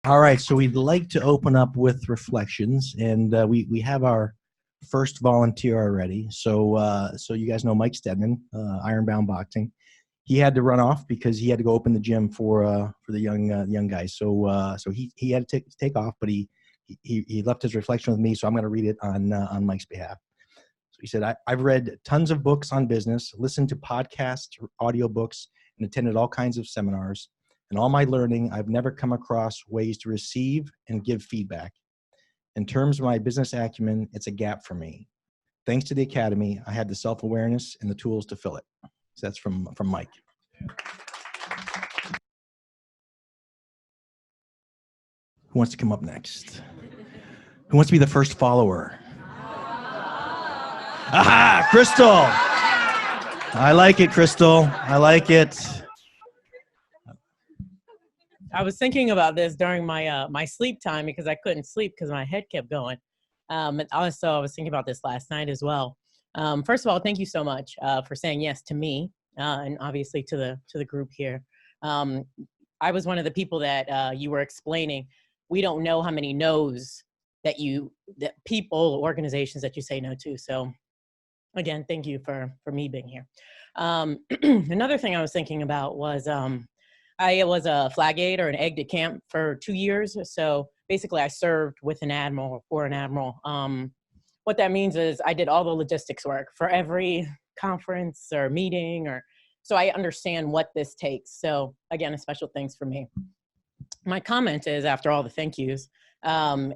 All right, so we'd like to open up with reflections, and we have our first volunteer already. So you guys know Mike Stedman, Ironbound Boxing. He had to run off because he had to go open the gym for the young guys. So he had to take off, but he left his reflection with me. So I'm going to read it on Mike's behalf. So he said, I've read tons of books on business, listened to podcasts, audiobooks, and attended all kinds of seminars. In all my learning, I've never come across ways to receive and give feedback. In terms of my business acumen, it's a gap for me. Thanks to the Academy, I had the self-awareness and the tools to fill it. So that's from Mike. Who wants to come up next? Who wants to be the first follower? Aha, Crystal. I like it, Crystal. I like it. I was thinking about this during my my sleep time because I couldn't sleep because my head kept going. And also, I was thinking about this last night as well. First of all, thank you so much for saying yes to me and obviously to the group here. I was one of the people that you were explaining. We don't know how many no's that people, organizations that you say no to. So again, thank you for me being here. Another thing I was thinking about was I was a flag aide or an aide de camp for 2 years. So basically I served with an admiral or an admiral. What that means is I did all the logistics work for every conference or meeting, so I understand what this takes. So again, a special thanks for me. My comment is, after all the thank yous,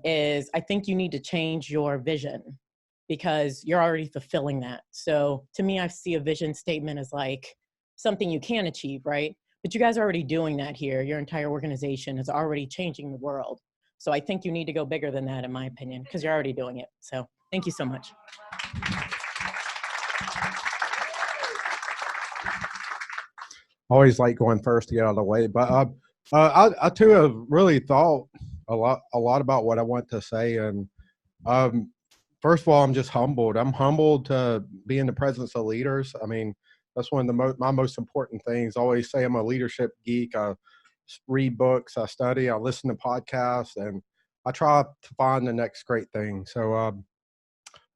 is I think you need to change your vision because you're already fulfilling that. So to me, I see a vision statement as like something you can achieve, right? But you guys are already doing that here. Your entire organization is already changing the world. So I think you need to go bigger than that, in my opinion, because you're already doing it. So thank you so much. Always like going first to get out of the way, but I too have really thought a lot about what I want to say. And first of all, I'm just humbled. I'm humbled to be in the presence of leaders. I mean, that's one of my most important things. I always say I'm a leadership geek. I read books, I study, I listen to podcasts, and I try to find the next great thing. So,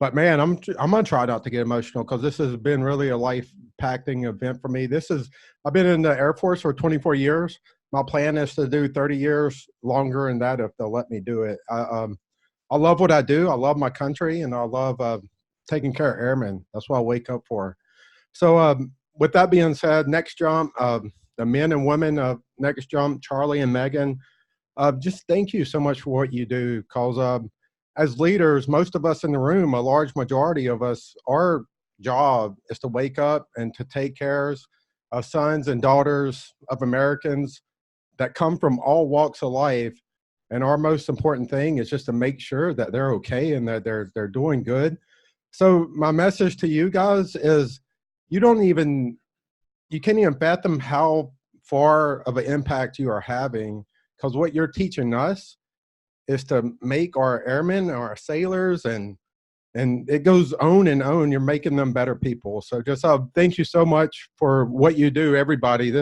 but man, I'm gonna try not to get emotional because this has been really a life-impacting event for me. I've been in the Air Force for 24 years. My plan is to do 30 years longer than that if they'll let me do it. I love what I do. I love my country, and I love taking care of airmen. That's what I wake up for. So with that being said, Next Jump, the men and women of Next Jump, Charlie and Megan, just thank you so much for what you do. Because as leaders, most of us in the room, a large majority of us, our job is to wake up and to take care of sons and daughters of Americans that come from all walks of life. And our most important thing is just to make sure that they're okay and that they're doing good. So my message to you guys is, you can't even fathom how far of an impact you are having, because what you're teaching us is to make our airmen, our sailors, and it goes on and on. You're making them better people. So just thank you so much for what you do, everybody.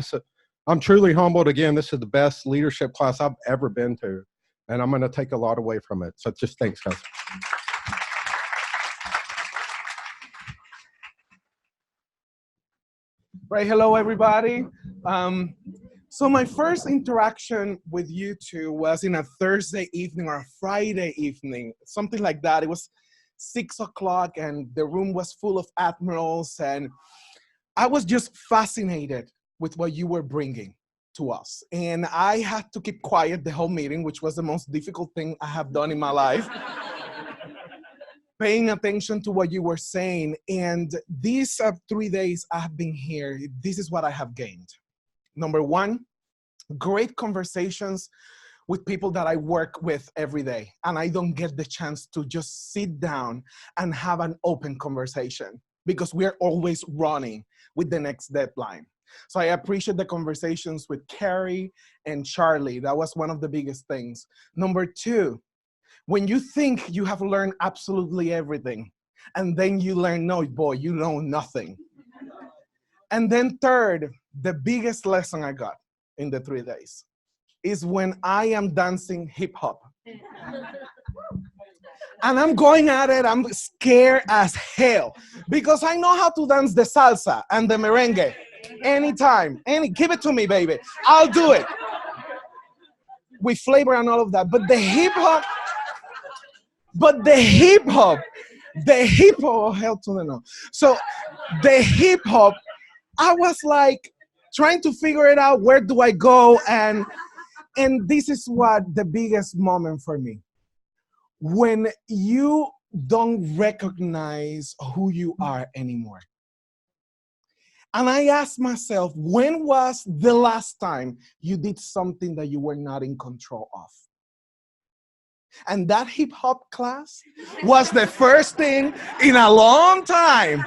I'm truly humbled. Again, this is the best leadership class I've ever been to, and I'm going to take a lot away from it. So just thanks, guys. Right, hello everybody. So my first interaction with you two was in a Thursday evening or a Friday evening, something like that. It was 6 o'clock and the room was full of admirals, and I was just fascinated with what you were bringing to us. And I had to keep quiet the whole meeting, which was the most difficult thing I have done in my life. Paying attention to what you were saying. And these 3 days I have been here, this is what I have gained. Number one, great conversations with people that I work with every day. And I don't get the chance to just sit down and have an open conversation because we're always running with the next deadline. So I appreciate the conversations with Carrie and Charlie. That was one of the biggest things. Number two, when you think you have learned absolutely everything, and then you learn, no, boy, you know nothing. And then third, the biggest lesson I got in the 3 days is when I am dancing hip hop. And I'm going at it, I'm scared as hell because I know how to dance the salsa and the merengue anytime. Give it to me, baby. I'll do it. With flavor and all of that. But the hip hop, oh, hell to the no. So the hip hop, I was like trying to figure it out. Where do I go? And this is what the biggest moment for me. When you don't recognize who you are anymore. And I asked myself, when was the last time you did something that you were not in control of? And that hip hop class was the first thing in a long time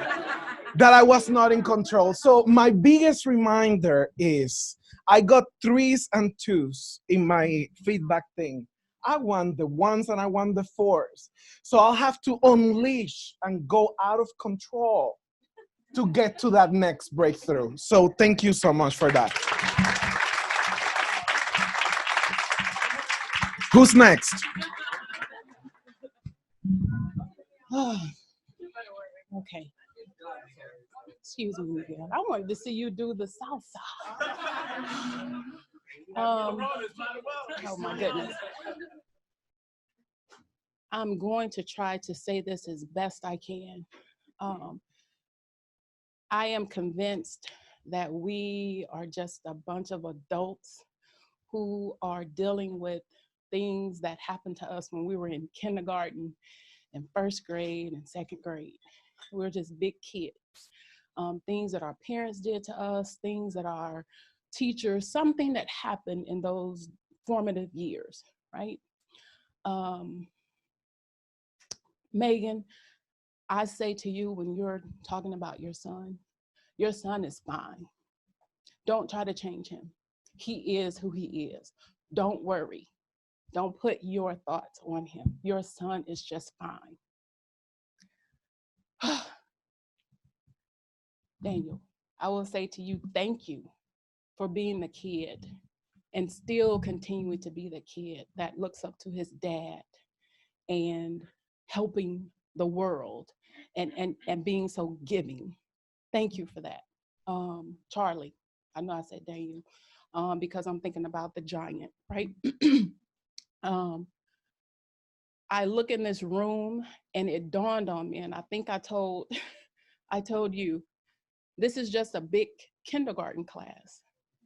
that I was not in control. So my biggest reminder is I got 3s and 2s in my feedback thing. I want the 1s and I want the 4s. So I'll have to unleash and go out of control to get to that next breakthrough. So thank you so much for that. Who's next? Okay. Excuse me, Miguel. I wanted to see you do the salsa. Oh my goodness. I'm going to try to say this as best I can. I am convinced that we are just a bunch of adults who are dealing with things that happened to us when we were in kindergarten and first grade and second grade. We're just big kids. Things that our parents did to us, things that our teachers, something that happened in those formative years, right? Megan, I say to you when you're talking about your son is fine. Don't try to change him. He is who he is. Don't worry. Don't put your thoughts on him. Your son is just fine. Daniel, I will say to you, thank you for being the kid and still continuing to be the kid that looks up to his dad and helping the world and being so giving. Thank you for that. Charlie, I know I said Daniel because I'm thinking about the giant, right? I look in this room and it dawned on me, and I think I told you, this is just a big kindergarten class.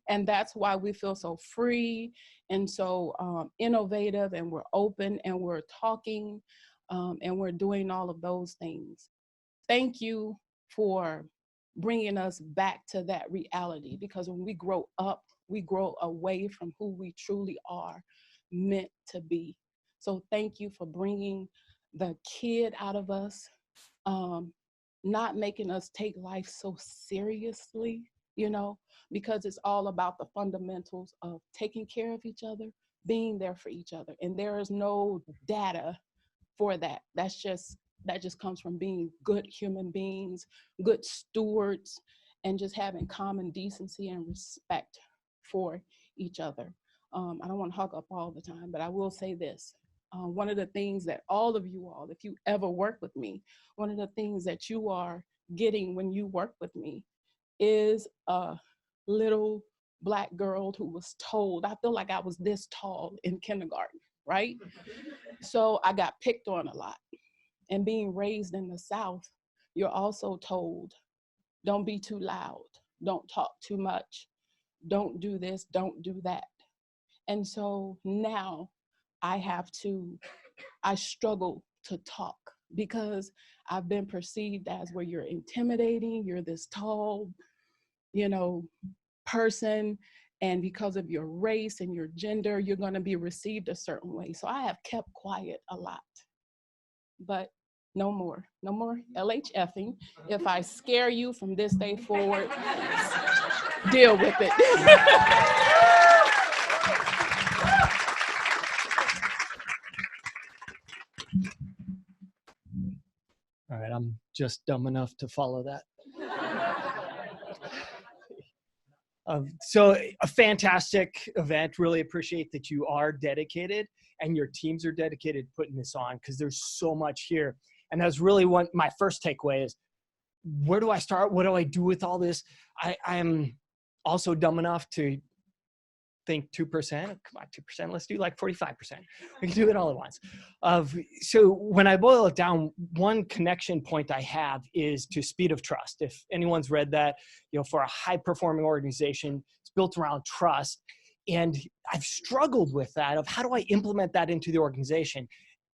And that's why we feel so free and so innovative, and we're open and we're talking and we're doing all of those things. Thank you for bringing us back to that reality, because when we grow up, we grow away from who we truly are meant to be. So thank you for bringing the kid out of us, not making us take life so seriously, because it's all about the fundamentals of taking care of each other, being there for each other. And there is no data for that. That just comes from being good human beings, good stewards, and just having common decency and respect for each other. I don't want to hog up all the time, but I will say this. One of the things that all of you all, if you ever work with me, one of the things that you are getting when you work with me is a little Black girl who was told, I feel like I was this tall in kindergarten, right? So I got picked on a lot. And being raised in the South, you're also told, don't be too loud, don't talk too much, don't do this, don't do that. And so now I struggle to talk because I've been perceived as where you're intimidating, you're this tall, person, and because of your race and your gender, you're going to be received a certain way. So I have kept quiet a lot, but no more LHFing. If I scare you from this day forward, deal with it. All right, I'm just dumb enough to follow that. So a fantastic event. Really appreciate that you are dedicated and your teams are dedicated putting this on, because there's so much here. And that's really what my first takeaway is. Where do I start? What do I do with all this? I am also dumb enough to think 2%. Come on, 2%. Let's do like 45%. We can do it all at once. So when I boil it down, one connection point I have is to speed of trust. If anyone's read that, for a high-performing organization, it's built around trust. And I've struggled with that of how do I implement that into the organization?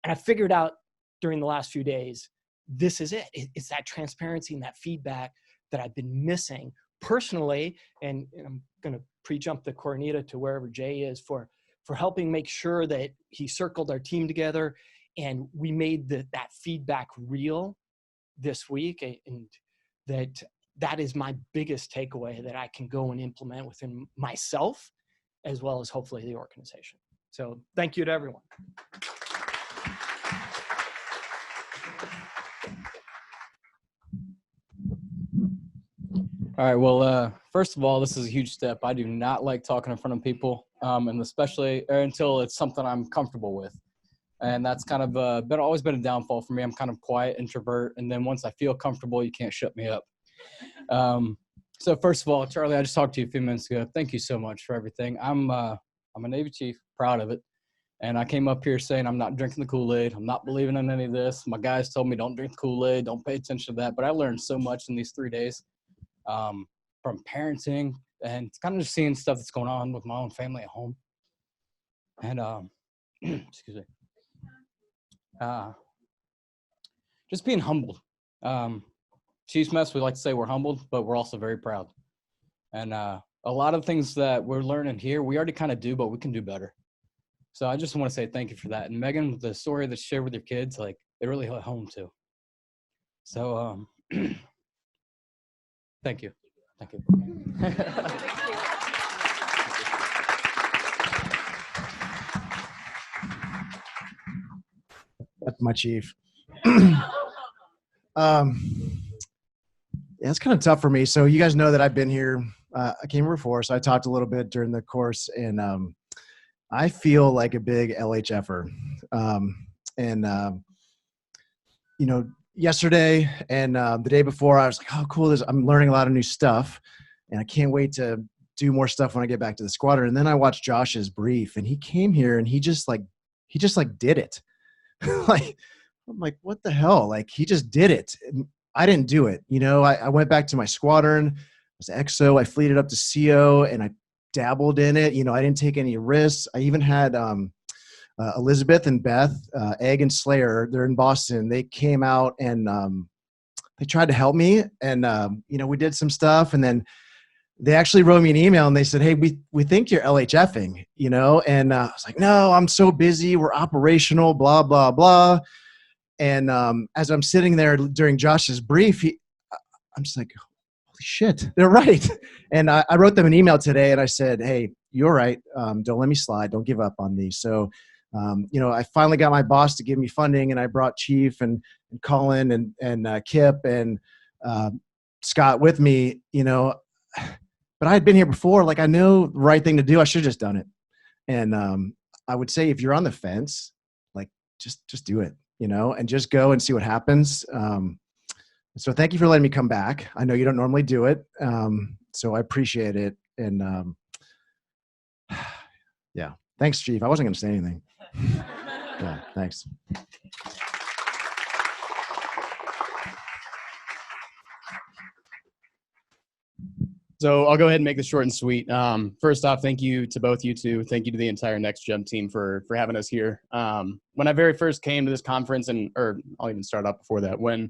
And I figured out during the last few days, this is it. It's that transparency and that feedback that I've been missing personally. And I'm going to pre-jump the Cornita to wherever Jay is for helping make sure that he circled our team together and we made that feedback real this week. And that is my biggest takeaway that I can go and implement within myself as well as hopefully the organization. So thank you to everyone. All right, well, first of all, this is a huge step. I do not like talking in front of people, and especially until it's something I'm comfortable with. And that's kind of always been a downfall for me. I'm kind of quiet, introvert, and then once I feel comfortable, you can't shut me up. So first of all, Charlie, I just talked to you a few minutes ago. Thank you so much for everything. I'm a Navy chief, proud of it. And I came up here saying I'm not drinking the Kool-Aid. I'm not believing in any of this. My guys told me don't drink the Kool-Aid, don't pay attention to that. But I learned so much in these 3 days. From parenting and kind of just seeing stuff that's going on with my own family at home. And, excuse me, just being humbled. Chiefs mess, we like to say we're humbled, but we're also very proud. And a lot of things that we're learning here, we already kind of do, but we can do better. So I just want to say thank you for that. And Megan, the story that you shared with your kids, like it really hit home too. So, thank you. Thank you. That's my chief. Yeah, it's kind of tough for me. So you guys know that I've been here. I came here before, so I talked a little bit during the course, and I feel like a big LHFer. Yesterday and the day before, I was like, oh, cool. I'm learning a lot of new stuff, and I can't wait to do more stuff when I get back to the squadron. And then I watched Josh's brief, and he came here and he just did it. I'm like, what the hell? Like, he just did it. And I didn't do it. I went back to my squadron. I was XO. I fleeted up to CO, and I dabbled in it. I didn't take any risks. I even had Elizabeth and Beth, Egg and Slayer, they're in Boston. They came out and they tried to help me. And, we did some stuff. And then they actually wrote me an email and they said, hey, we think you're LHFing, And I was like, no, I'm so busy. We're operational, blah, blah, blah. And as I'm sitting there during Josh's brief, I'm just like, holy shit, they're right. And I wrote them an email today and I said, hey, you're right. Don't let me slide. Don't give up on me. So, I finally got my boss to give me funding, and I brought Chief and Colin and Kip and Scott with me, but I had been here before. Like, I know the right thing to do. I should have just done it. And I would say if you're on the fence, like just do it, and just go and see what happens. So thank you for letting me come back. I know you don't normally do it. So I appreciate it. And yeah, thanks, Chief. I wasn't going to say anything. Yeah, thanks. So I'll go ahead and make this short and sweet. First off, thank you to both you two. Thank you to the entire Next Gen team for having us here. When I very first came to this conference, or I'll even start off before that, when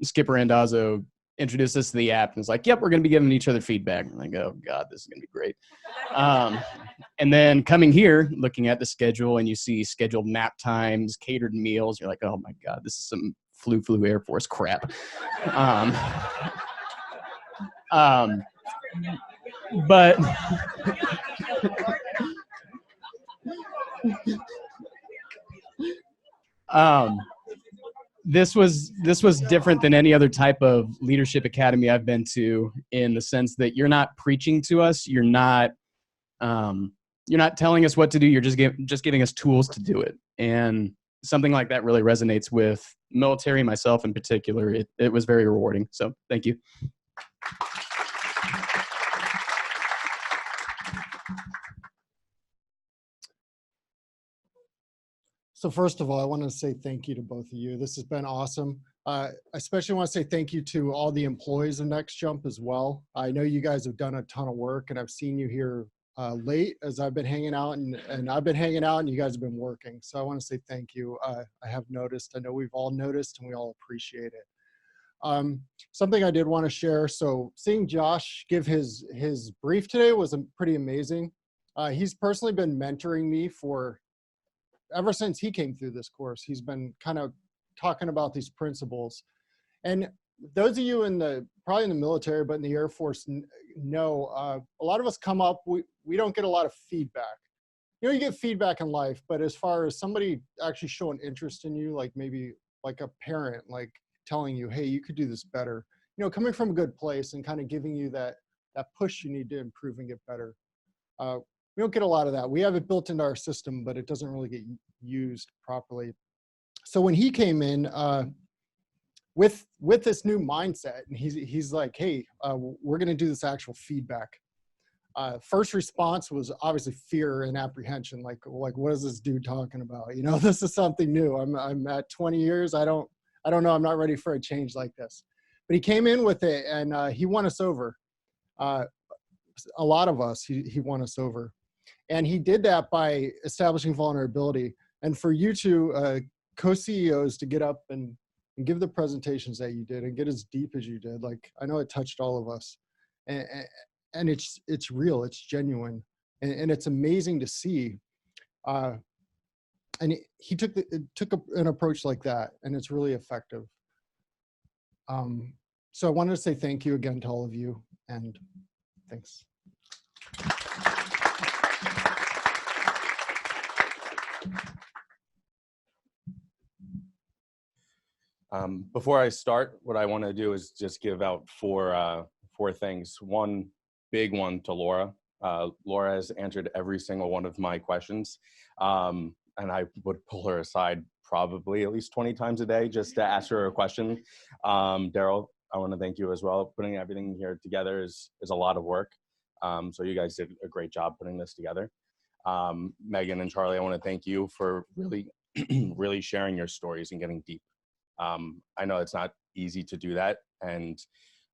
Skipper Randazzo introduced us to the app and was like, yep, we're going to be giving each other feedback. I'm like, oh God, this is going to be great. And then coming here, looking at the schedule, and you see scheduled nap times, catered meals, you're like, oh my God, this is some flu Air Force crap. But this was different than any other type of leadership academy I've been to, in the sense that you're not preaching to us. You're not telling us what to do. You're just giving us tools to do it. And something like that really resonates with military, myself in particular. It was very rewarding. So thank you. So first of all, I want to say thank you to both of you. This has been awesome. I especially want to say thank you to all the employees of Next Jump as well. I know you guys have done a ton of work, and I've seen you here late as I've been hanging out, and I've been hanging out, and you guys have been working. So I want to say thank you. I have noticed. I know we've all noticed, and we all appreciate it. Something I did want to share. So seeing Josh give his brief today was pretty amazing. He's personally been mentoring me ever since he came through this course. He's been kind of talking about these principles. And those of you probably in the military, but in the Air Force know, a lot of us come up, we don't get a lot of feedback. You get feedback in life, but as far as somebody actually showing interest in you, like maybe like a parent, like telling you, hey, you could do this better, coming from a good place and kind of giving you that push you need to improve and get better. We don't get a lot of that. We have it built into our system, but it doesn't really get used properly. So when he came in with this new mindset, and he's like, hey, we're going to do this actual feedback. First response was obviously fear and apprehension. Like what is this dude talking about? This is something new. I'm at 20 years. I don't know. I'm not ready for a change like this. But he came in with it, and he won us over. A lot of us, he won us over. And he did that by establishing vulnerability. And for you two co-CEOs to get up and give the presentations that you did and get as deep as you did, like I know it touched all of us. And it's real, it's genuine, and it's amazing to see. And he took an approach like that, and it's really effective. So I wanted to say thank you again to all of you, and thanks. Before I start, what I want to do is just give out four things. One big one to Laura. Laura has answered every single one of my questions, and I would pull her aside probably at least 20 times a day just to ask her a question. Daryl, I want to thank you as well. Putting everything here together is a lot of work. So you guys did a great job putting this together. Megan and Charlie, I want to thank you for really, really sharing your stories and getting deep. I know it's not easy to do that, and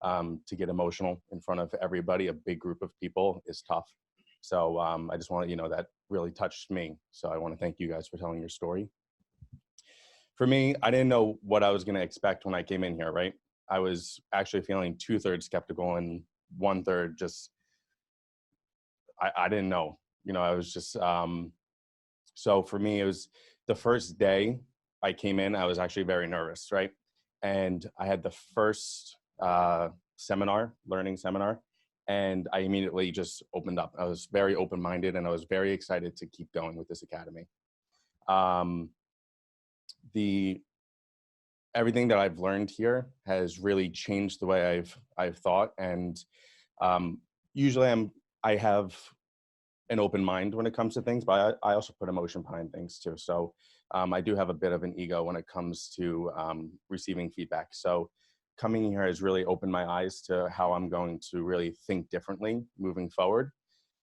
to get emotional in front of everybody, a big group of people, is tough. So I just want to, that really touched me. So I want to thank you guys for telling your story. For me, I didn't know what I was going to expect when I came in here, right? I was actually feeling 2/3 skeptical and 1/3 just, I didn't know, I was just, so for me, it was the first day I came in, I was actually very nervous, right? And I had the first learning seminar, and I immediately just opened up. I was very open-minded, and I was very excited to keep going with this academy. Everything that I've learned here has really changed the way I've thought, and usually I have an open mind when it comes to things, but I also put emotion behind things too. So I do have a bit of an ego when it comes to receiving feedback. So coming here has really opened my eyes to how I'm going to really think differently moving forward.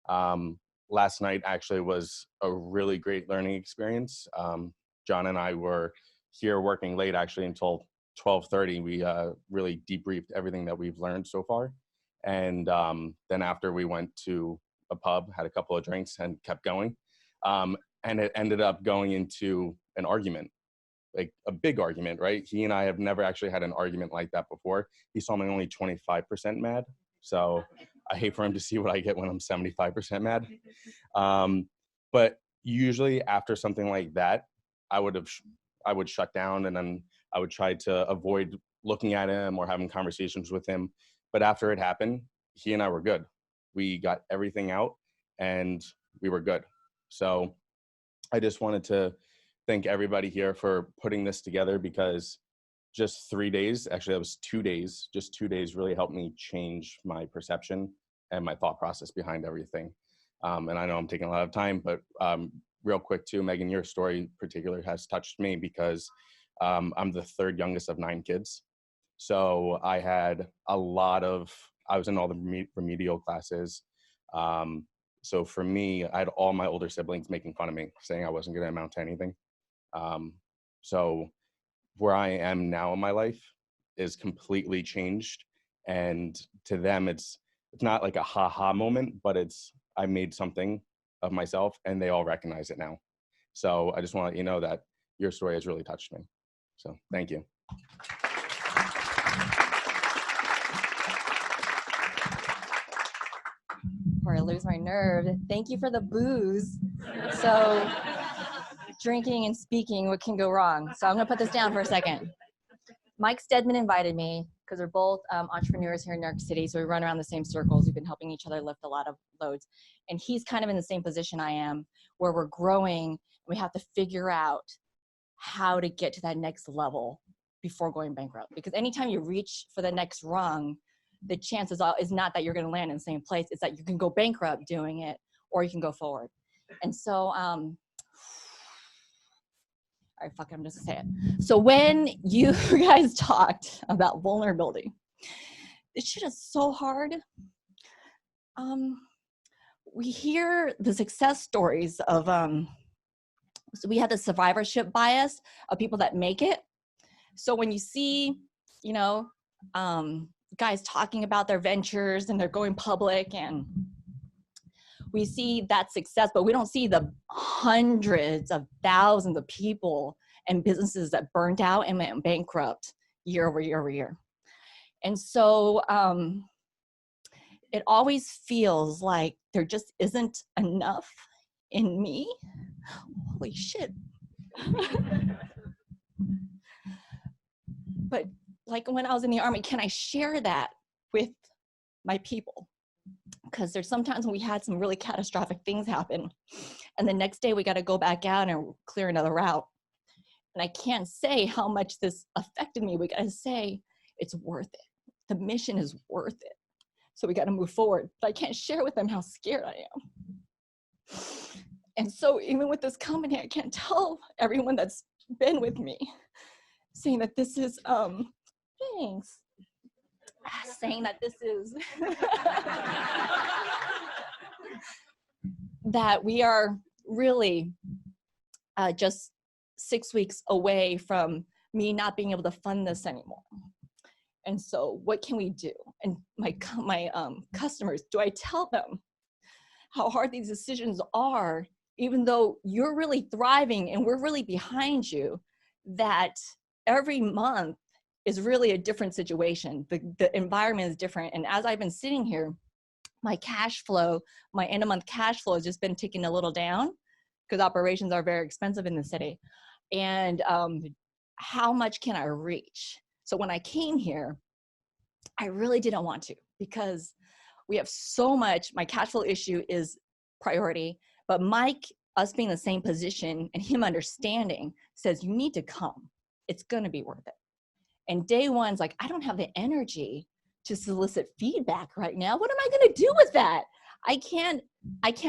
Last night actually was a really great learning experience. John and I were here working late actually until 12:30. We really debriefed everything that we've learned so far. And then after we went to a pub, had a couple of drinks, and kept going. And it ended up going into an argument, like a big argument, right? He and I have never actually had an argument like that before. He saw me only 25% mad. So I hate for him to see what I get when I'm 75% mad. But usually after something like that, I would shut down, and then I would try to avoid looking at him or having conversations with him. But after it happened, he and I were good. We got everything out, and we were good. So I just wanted to thank everybody here for putting this together, because just 3 days, actually that was 2 days, just 2 days really helped me change my perception and my thought process behind everything. And I know I'm taking a lot of time, but real quick too, Megan, your story in particular has touched me because I'm the third youngest of 9 kids. So I was in all the remedial classes. So for me, I had all my older siblings making fun of me, saying I wasn't going to amount to anything. So where I am now in my life is completely changed. And to them, it's not like a ha-ha moment, but I made something of myself and they all recognize it now. So I just want to let you know that your story has really touched me. So thank you. Before I lose my nerve, thank you for the booze. So drinking and speaking, what can go wrong? So I'm gonna put this down for a second. Mike Stedman invited me because we're both entrepreneurs here in New York City. So we run around the same circles. We've been helping each other lift a lot of loads. And he's kind of in the same position I am, where we're growing. We have to figure out how to get to that next level before going bankrupt. Because anytime you reach for the next rung, the chances is not that you're going to land in the same place. It's that you can go bankrupt doing it, or you can go forward. And so, all right, fuck it, I'm just gonna say it. So when you guys talked about vulnerability, this shit is so hard. We hear the success stories of, so we have the survivorship bias of people that make it. So when you see, you know, guys talking about their ventures and they're going public, and we see that success, but we don't see the hundreds of thousands of people and businesses that burnt out and went bankrupt year over year over year. And so it always feels like there just isn't enough in me. Holy shit. But like when I was in the Army, can I share that with my people? Because there's sometimes when we had some really catastrophic things happen, and the next day we got to go back out and clear another route. And I can't say how much this affected me. We got to say it's worth it. The mission is worth it. So we got to move forward. But I can't share with them how scared I am. And so even with this company, I can't tell everyone that's been with me, saying that this is, thanks. Saying that this is, that we are really just 6 weeks away from me not being able to fund this anymore. And so what can we do? And my customers, do I tell them how hard these decisions are, even though you're really thriving and we're really behind you, that every month is really a different situation. The environment is different. And as I've been sitting here, my cash flow, my end of month cash flow has just been ticking a little down because operations are very expensive in the city. And how much can I reach? So when I came here, I really didn't want to, because we have so much. My cash flow issue is priority, but Mike, us being in the same position and him understanding, says you need to come. It's gonna be worth it. And day one's like, I don't have the energy to solicit feedback right now. What am I gonna do with that? I can't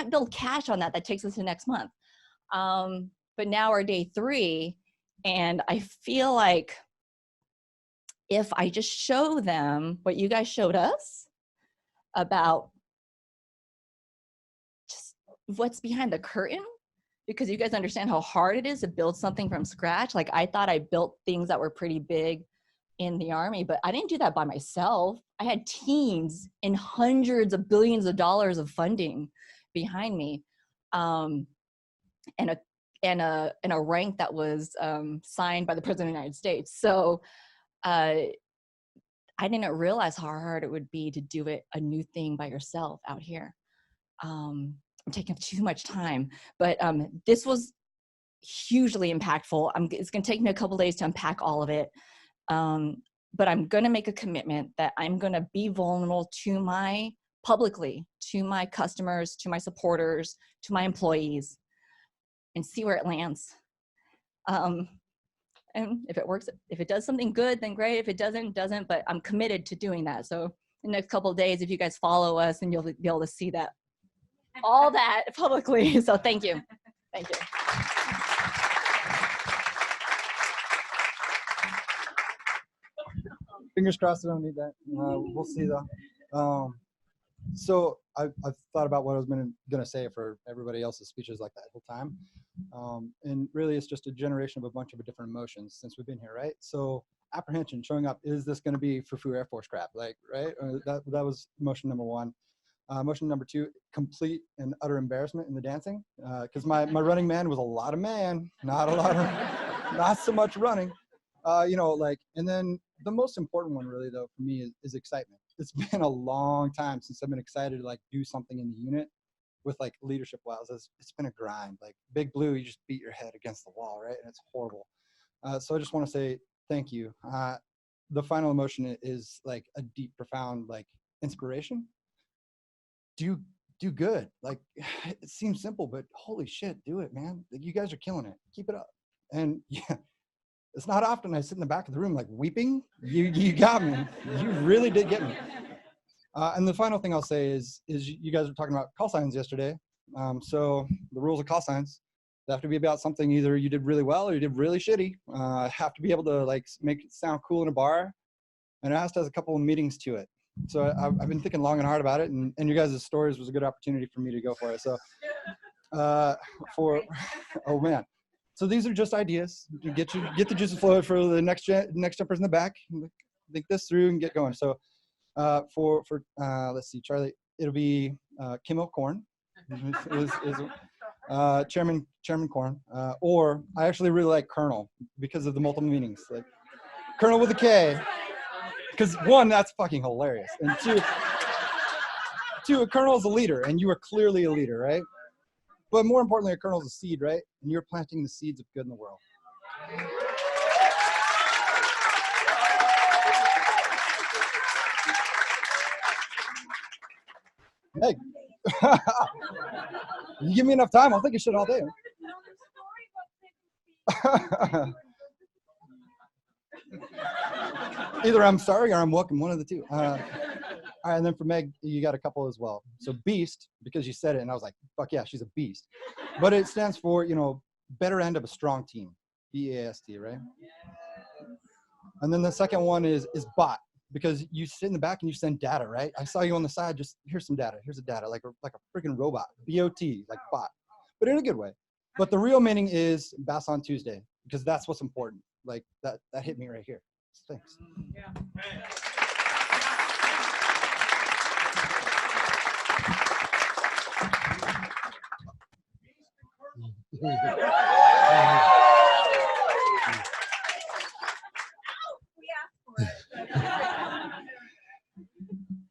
build cash on that. That takes us to next month. But now we're day 3, and I feel like if I just show them what you guys showed us about just what's behind the curtain, because you guys understand how hard it is to build something from scratch. Like, I thought I built things that were pretty big in the Army, but I didn't do that by myself. I had teams and hundreds of billions of dollars of funding behind me, and a rank that was signed by the President of the United States. So I didn't realize how hard it would be to do a new thing by yourself out here. I'm taking up too much time, but this was hugely impactful. It's gonna take me a couple days to unpack all of it. But I'm gonna make a commitment that I'm gonna be vulnerable publicly to my customers, to my supporters, to my employees, and see where it lands. And if it works, if it does something good, then great. If it doesn't, but I'm committed to doing that. So the next couple of days, if you guys follow us, and you'll be able to see that, all that publicly. So thank you. Thank you. Fingers crossed I don't need that. We'll see though. So I've thought about what I was going to say for everybody else's speeches like that whole time. And really it's just a generation of a bunch of different emotions since we've been here, right? So apprehension showing up, is this going to be Fufu Air Force crap? Like, right? That was emotion number one. Emotion number two, complete and utter embarrassment in the dancing. Because my running man was a lot of man, not a lot of, not so much running. You know, like, and then the most important one really though for me is excitement. It's been a long time since I've been excited to like do something in the unit with like leadership wise. It's been a grind. Like Big Blue, you just beat your head against the wall, right? And it's horrible. So I just want to say thank you. The final emotion is like a deep, profound like inspiration. Do good. Like it seems simple, but holy shit, do it, man. Like, you guys are killing it. Keep it up. And yeah. It's not often I sit in the back of the room like weeping. You got me. You really did get me. And the final thing I'll say is you guys were talking about call signs yesterday. So the rules of call signs, they have to be about something either you did really well or you did really shitty. Have to be able to like make it sound cool in a bar, and it has to have a couple of meetings to it. So I've been thinking long and hard about it, and you guys' stories was a good opportunity for me to go for it. So oh man. So these are just ideas. You get the juices flowing for the next jumpers in the back. Think this through and get going. So let's see, Charlie, it'll be Kim O'Corn, Chairman Corn, or I actually really like Colonel because of the multiple meanings, like Colonel with a K. Because one, that's fucking hilarious, and two, a colonel is a leader, and you are clearly a leader, right? But more importantly, a kernel is a seed, right? And you're planting the seeds of good in the world. Hey, you give me enough time, I'll think of shit all day. Either I'm sorry or I'm welcome, one of the two. All right, and then for Meg, you got a couple as well. So beast, because you said it, and I was like, fuck yeah, she's a beast. But it stands for, you know, better end of a strong team, B-A-S-T, right? And then the second one is bot, because you sit in the back and you send data, right? I saw you on the side, just here's some data, here's the data, like a freaking robot, B-O-T, like bot, but in a good way. But the real meaning is Bass on Tuesday, because that's what's important. Like that hit me right here. Thanks. Yeah.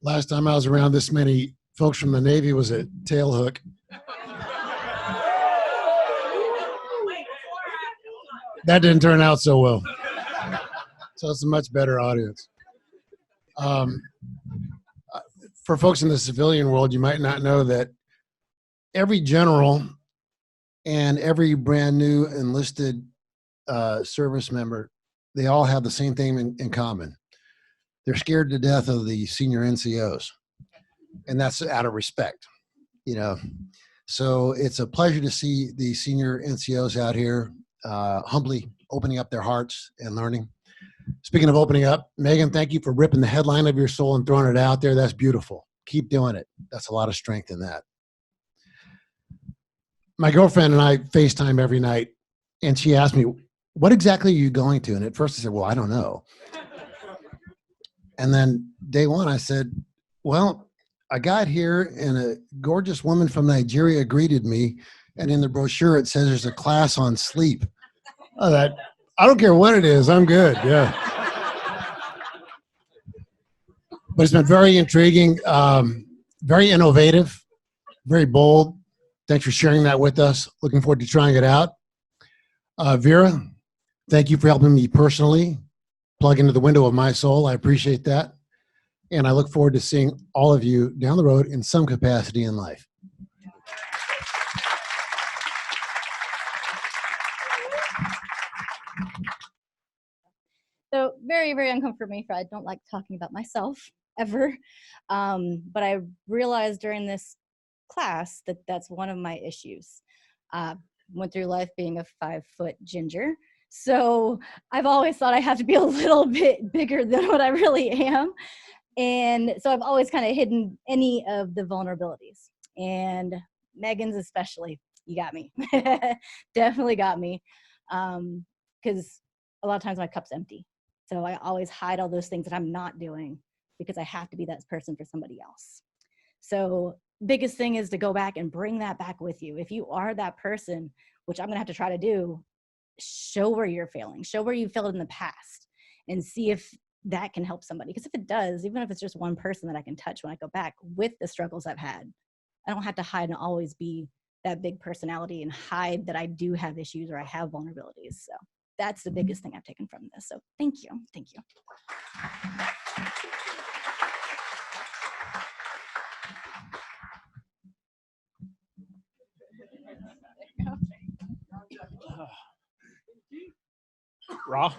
Last time I was around this many folks from the Navy was at Tailhook. That didn't turn out so well. So it's a much better audience. For folks in the civilian world, you might not know that every general and every brand new enlisted service member, they all have the same thing in common. They're scared to death of the senior NCOs, and that's out of respect, you know. So it's a pleasure to see the senior NCOs out here humbly opening up their hearts and learning. Speaking of opening up, Megan, thank you for ripping the headline of your soul and throwing it out there. That's beautiful. Keep doing it. That's a lot of strength in that. My girlfriend and I FaceTime every night, and she asked me, what exactly are you going to? And at first I said, well, I don't know. And then day one, I said, well, I got here and a gorgeous woman from Nigeria greeted me. And in the brochure, it says there's a class on sleep. Oh, I don't care what it is. I'm good. Yeah. But it's been very intriguing, very innovative, very bold. Thanks for sharing that with us. Looking forward to trying it out. Vera, thank you for helping me personally plug into the window of my soul. I appreciate that. And I look forward to seeing all of you down the road in some capacity in life. So very, very uncomfortable for me. I don't like talking about myself ever. But I realized during this class that that's one of my issues. Went through life being a 5-foot ginger. So I've always thought I have to be a little bit bigger than what I really am. And so I've always kind of hidden any of the vulnerabilities. And Megan's especially, you got me. Definitely got me. Because a lot of times my cup's empty. So I always hide all those things that I'm not doing because I have to be that person for somebody else. So biggest thing is to go back and bring that back with you. If you are that person, which I'm gonna have to try to do, show where you're failing, show where you failed in the past, and see if that can help somebody. Because if it does, even if it's just one person that I can touch when I go back with the struggles I've had, I don't have to hide and always be that big personality and hide that I do have issues or I have vulnerabilities. So that's the biggest thing I've taken from this. So thank you. Thank you. Raw.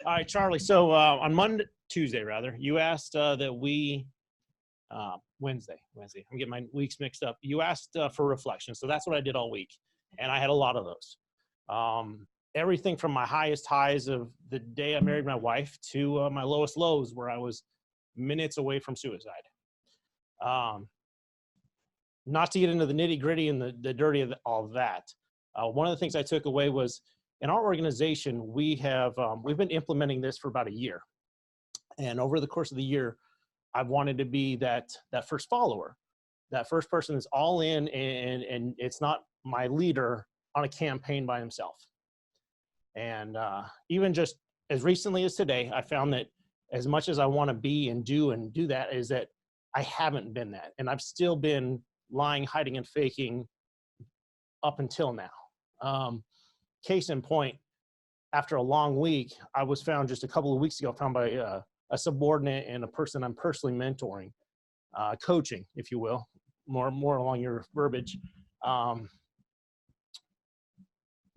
All right, Charlie. So on Tuesday, you asked that we, Wednesday, I'm getting my weeks mixed up. You asked for reflection. So that's what I did all week. And I had a lot of those. Everything from my highest highs of the day I married my wife to my lowest lows where I was minutes away from suicide. Not to get into the nitty gritty and the dirty of all that. One of the things I took away was in our organization, we've been implementing this for about a year. And over the course of the year, I've wanted to be that first follower, that first person that's all in and it's not my leader on a campaign by himself. And even just as recently as today, I found that as much as I want to be and do that is that I haven't been that. And I've still been lying, hiding, and faking up until now. Case in point, after a long week, I was found just a couple of weeks ago, found by a subordinate and a person I'm personally mentoring, coaching, if you will, more along your verbiage.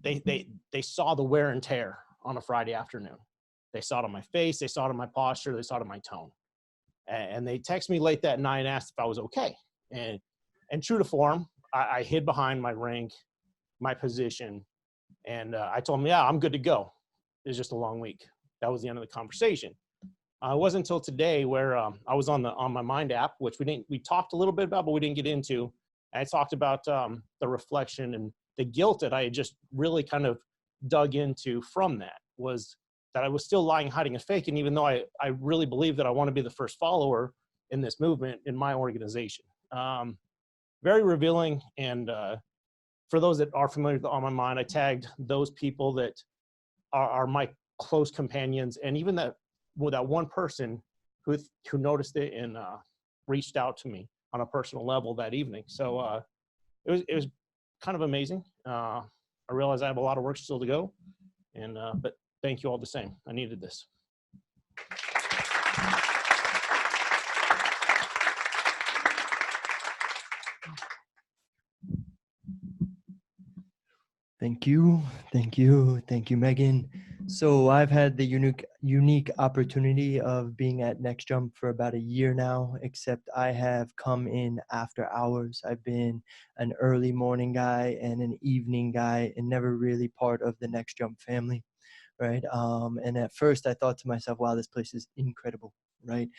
They saw the wear and tear on a Friday afternoon. They saw it on my face, they saw it on my posture, they saw it on my tone. And they texted me late that night and asked if I was okay. And true to form, I hid behind my rank, my position, and I told them, yeah, I'm good to go. It was just a long week. That was the end of the conversation. It wasn't until today where I was on my Mind app, which we talked a little bit about, but we didn't get into. And I talked about the reflection and the guilt that I had just really kind of dug into from that was that I was still lying, hiding, and faking, even though I really believe that I want to be the first follower in this movement in my organization. Very revealing. And for those that are familiar with On My Mind, I tagged those people that are my close companions, and even that one person who noticed it and reached out to me on a personal level that evening. So it was kind of amazing. I realize I have a lot of work still to go, and but thank you all the same. I needed this. Thank you, Megan. So I've had the unique opportunity of being at Next Jump for about a year now, except I have come in after hours. I've been an early morning guy and an evening guy and never really part of the Next Jump family, right? And at first I thought to myself, wow, this place is incredible, right?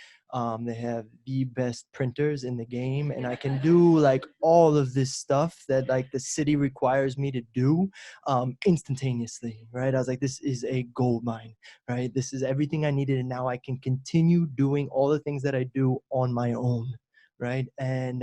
They have the best printers in the game, and I can do like all of this stuff that like the city requires me to do instantaneously, right? I was like, this is a gold mine, right? This is everything I needed, and now I can continue doing all the things that I do on my own, right? And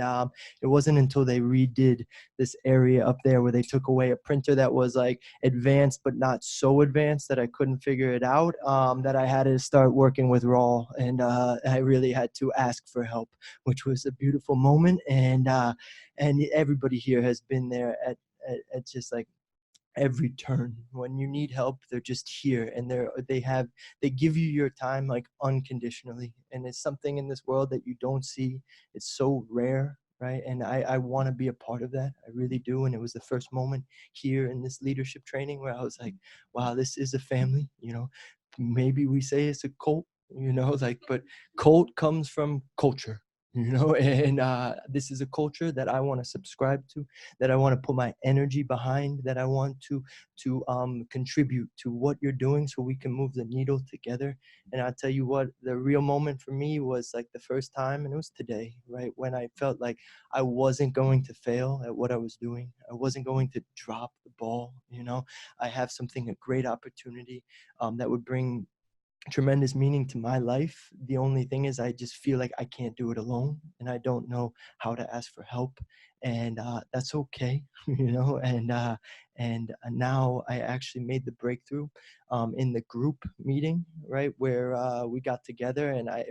it wasn't until they redid this area up there where they took away a printer that was like advanced but not so advanced that I couldn't figure it out, that I had to start working with raw, and I really had to ask for help, which was a beautiful moment. And everybody here has been there at just like every turn. When you need help, they're just here, and they give you your time like unconditionally, and it's something in this world that you don't see. It's so rare, right? And I want to be a part of that. I really do. And it was the first moment here in this leadership training where I was like, wow, this is a family, you know. maybe we say it's a cult, like, but cult comes from culture. And this is a culture that I want to subscribe to, that I want to put my energy behind, that I want to contribute to what you're doing so we can move the needle together. And I'll tell you what, the real moment for me was like the first time, and it was today, right? When I felt like I wasn't going to fail at what I was doing. I wasn't going to drop the ball, I have something, a great opportunity that would bring tremendous meaning to my life. The only thing is I just feel like I can't do it alone, and I don't know how to ask for help, and that's okay. And now I actually made the breakthrough in the group meeting, right, where we got together, and I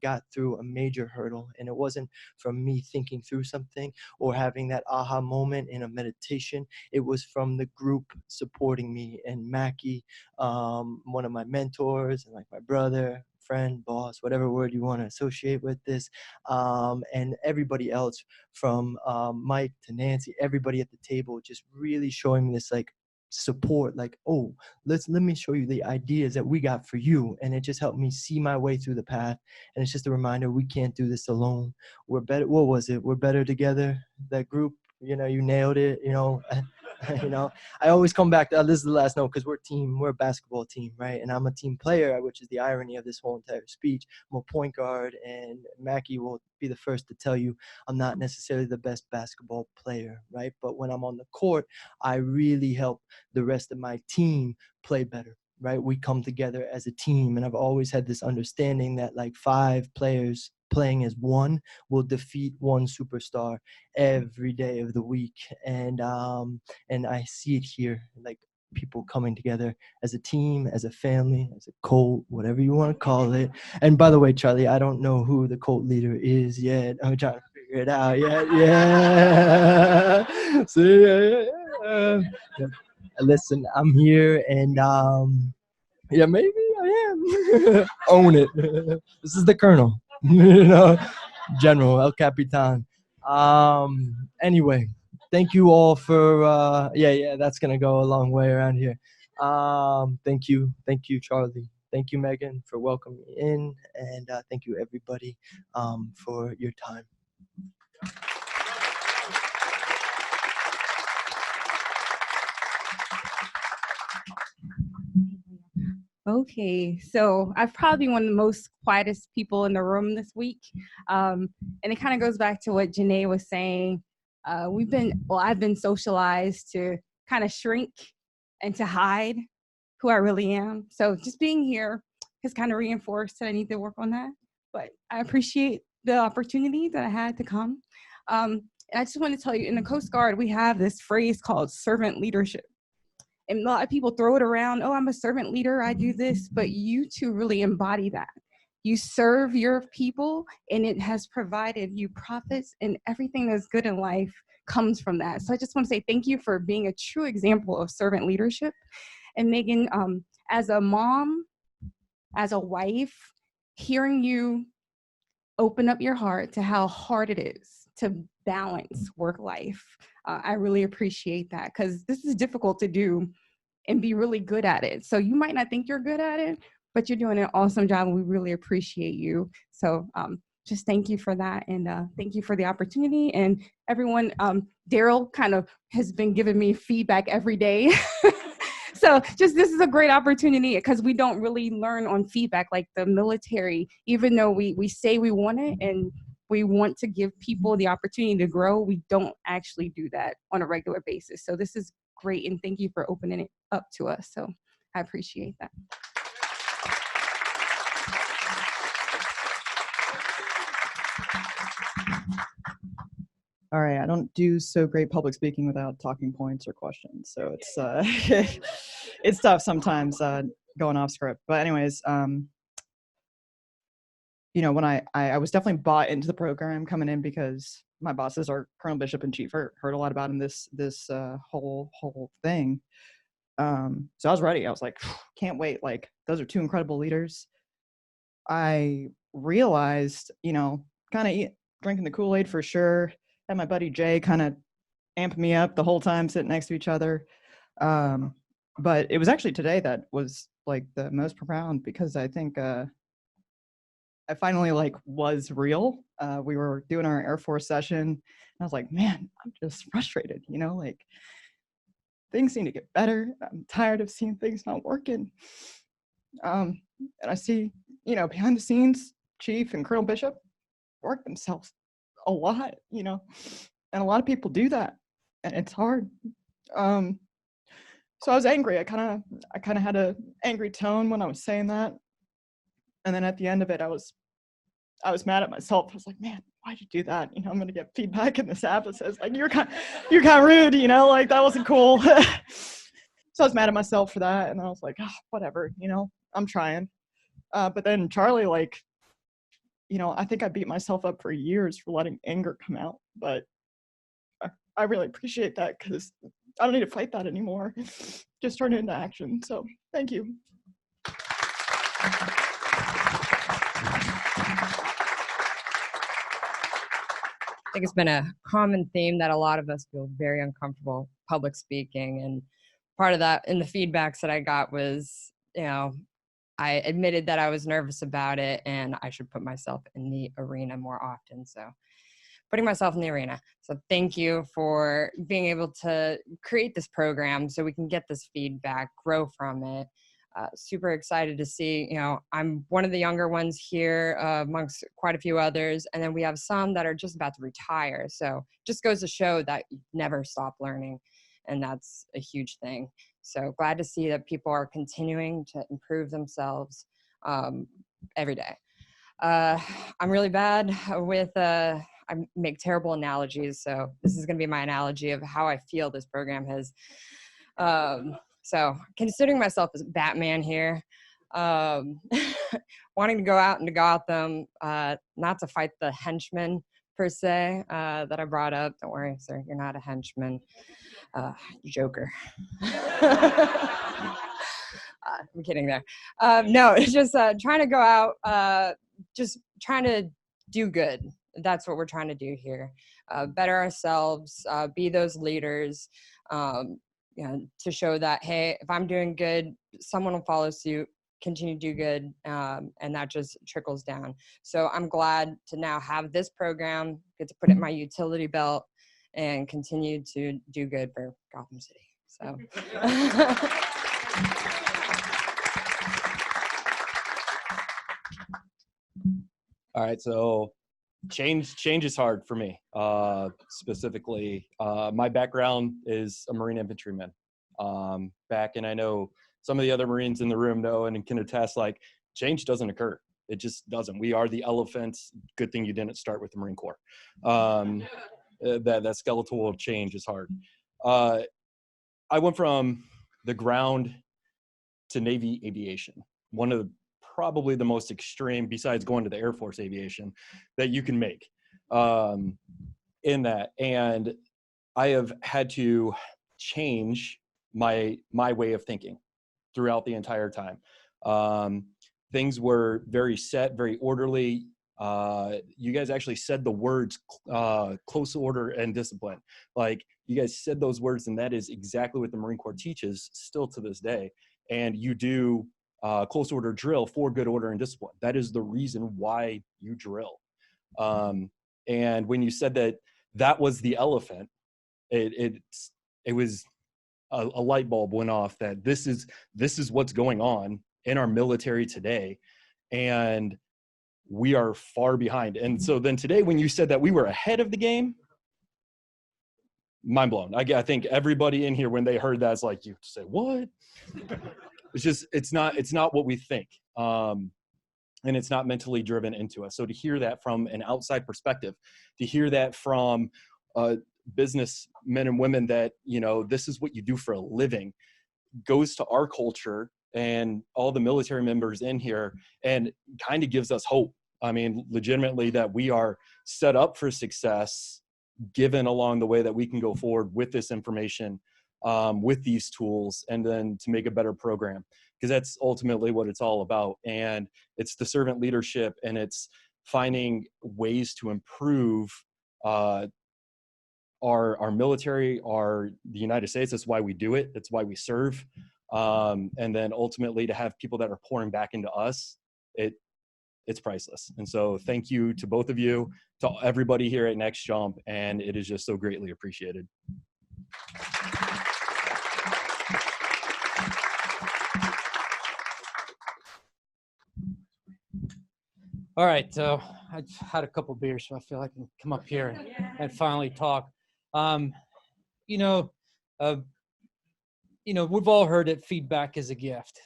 got through a major hurdle, and it wasn't from me thinking through something or having that aha moment in a meditation. It was from the group supporting me, and Mackie, one of my mentors, and like my brother, friend, boss, whatever word you want to associate with this, and everybody else from Mike to Nancy, everybody at the table just really showing me this like support, like, oh, let me show you the ideas that we got for you. And it just helped me see my way through the path. And it's just a reminder, we can't do this alone. We're better. What was it? We're better together. That group, you nailed it. I always come back to this is the last note, because we're a basketball team, right? And I'm a team player, which is the irony of this whole entire speech. I'm a point guard, and Mackie will be the first to tell you I'm not necessarily the best basketball player, right? But when I'm on the court, I really help the rest of my team play better, right? We come together as a team, and I've always had this understanding that like 5 players playing as one will defeat one superstar every day of the week. And I see it here, like people coming together as a team, as a family, as a cult, whatever you want to call it. And by the way, Charlie, I don't know who the cult leader is yet. I'm trying to figure it out yet. Yeah. So, yeah. Listen, I'm here, and yeah, maybe I am. Own it. This is the Colonel, General El Capitan. Anyway, thank you all for yeah, that's gonna go a long way around here. Thank you, Charlie. Thank you, Megan, for welcoming me in, and thank you, everybody, for your time. Okay, so I've probably been one of the most quietest people in the room this week. And it kind of goes back to what Janae was saying. I've been socialized to kind of shrink and to hide who I really am. So just being here has kind of reinforced that I need to work on that. But I appreciate the opportunity that I had to come. And I just want to tell you, in the Coast Guard, we have this phrase called servant leadership. And a lot of people throw it around, oh, I'm a servant leader, I do this, but you two really embody that. You serve your people, and it has provided you profits, and everything that's good in life comes from that. So I just want to say thank you for being a true example of servant leadership. And Megan, as a mom, as a wife, hearing you open up your heart to how hard it is to balance work life. I really appreciate that, because this is difficult to do and be really good at it. So you might not think you're good at it, but you're doing an awesome job, and we really appreciate you. So just thank you for that, and thank you for the opportunity. And everyone, Daryl kind of has been giving me feedback every day. So this is a great opportunity, because we don't really learn on feedback like the military. Even though we say we want it and we want to give people the opportunity to grow, we don't actually do that on a regular basis. So this is great, and thank you for opening it up to us. So I appreciate that. All right, I don't do so great public speaking without talking points or questions, so it's it's tough sometimes going off script. But anyways, when I was definitely bought into the program coming in, because my bosses are Colonel Bishop and Chief Hurt. Heard a lot about him this whole thing. So I was ready. I was like, can't wait. Like, those are 2 incredible leaders. I realized, kind of drinking the Kool-Aid for sure. Had my buddy Jay kind of amp me up the whole time, sitting next to each other. But it was actually today that was like the most profound because I think I finally like was real. We were doing our Air Force session and I was like, man, I'm just frustrated, you know, like things need to get better. I'm tired of seeing things not working. And I see, you know, behind the scenes, Chief and Colonel Bishop work themselves a lot, you know, and a lot of people do that and it's hard. So I was angry. I kind of had a angry tone when I was saying that. And then at the end of it, I was mad at myself. I was like, man, why'd you do that? You know, I'm going to get feedback in this app that says like, you're kind of rude, you know, like that wasn't cool. So I was mad at myself for that. And I was like, oh, whatever, you know, I'm trying. But then Charlie, like, you know, I think I beat myself up for years for letting anger come out, but I really appreciate that because I don't need to fight that anymore. Just turn it into action. So thank you. I think it's been a common theme that a lot of us feel very uncomfortable public speaking. And part of that in the feedbacks that I got was, you know, I admitted that I was nervous about it and I should put myself in the arena more often. So putting myself in the arena. So thank you for being able to create this program so we can get this feedback, grow from it. Super excited to see, you know, I'm one of the younger ones here amongst quite a few others. And then we have some that are just about to retire. So just goes to show that you never stop learning. And that's a huge thing. So glad to see that people are continuing to improve themselves every day. I'm really bad with, I make terrible analogies. So this is gonna be my analogy of how I feel this program has. So considering myself as Batman here, wanting to go out into Gotham, not to fight the henchmen per se that I brought up. Don't worry, sir, you're not a henchman. Joker. I'm kidding there. No, it's just trying to go out, just trying to do good. That's what we're trying to do here. Better ourselves, be those leaders, you know, to show that, hey, if I'm doing good, someone will follow suit, continue to do good, and that just trickles down. So I'm glad to now have this program, get to put it in my utility belt, and continue to do good for Gotham City. So. All right, so change is hard for me. Specifically, my background is a Marine infantryman. And I know some of the other Marines in the room know and can attest, like, change doesn't occur. It just doesn't. We are the elephants. Good thing you didn't start with the Marine Corps. That skeletal change is hard. I went from the ground to Navy aviation. One of probably the most extreme, besides going to the Air Force aviation, that you can make in that. And I have had to change my way of thinking throughout the entire time. Things were very set, very orderly. You guys actually said the words close order and discipline. Like, you guys said those words, and that is exactly what the Marine Corps teaches still to this day. And you do close order drill for good order and discipline. That is the reason why you drill. And when you said that was the elephant, it was a light bulb went off that this is what's going on in our military today, and we are far behind. And so then today, when you said that we were ahead of the game, mind blown. I think everybody in here, when they heard that, is like, you say what? It's not what we think. And it's not mentally driven into us. So to hear that from an outside perspective, to hear that from business men and women that, you know, this is what you do for a living, goes to our culture and all the military members in here and kind of gives us hope. I mean, legitimately, that we are set up for success, given along the way that we can go forward with this information, with these tools, and then to make a better program, because that's ultimately what it's all about. And it's the servant leadership, and it's finding ways to improve our military, the United States. That's why we do it. That's why we serve. and then ultimately to have people that are pouring back into us, it's priceless. And so thank you to both of you, to everybody here at Next Jump, and it is just so greatly appreciated. All right, so I had a couple beers, so I feel I can come up here and finally talk. You know, we've all heard that feedback is a gift,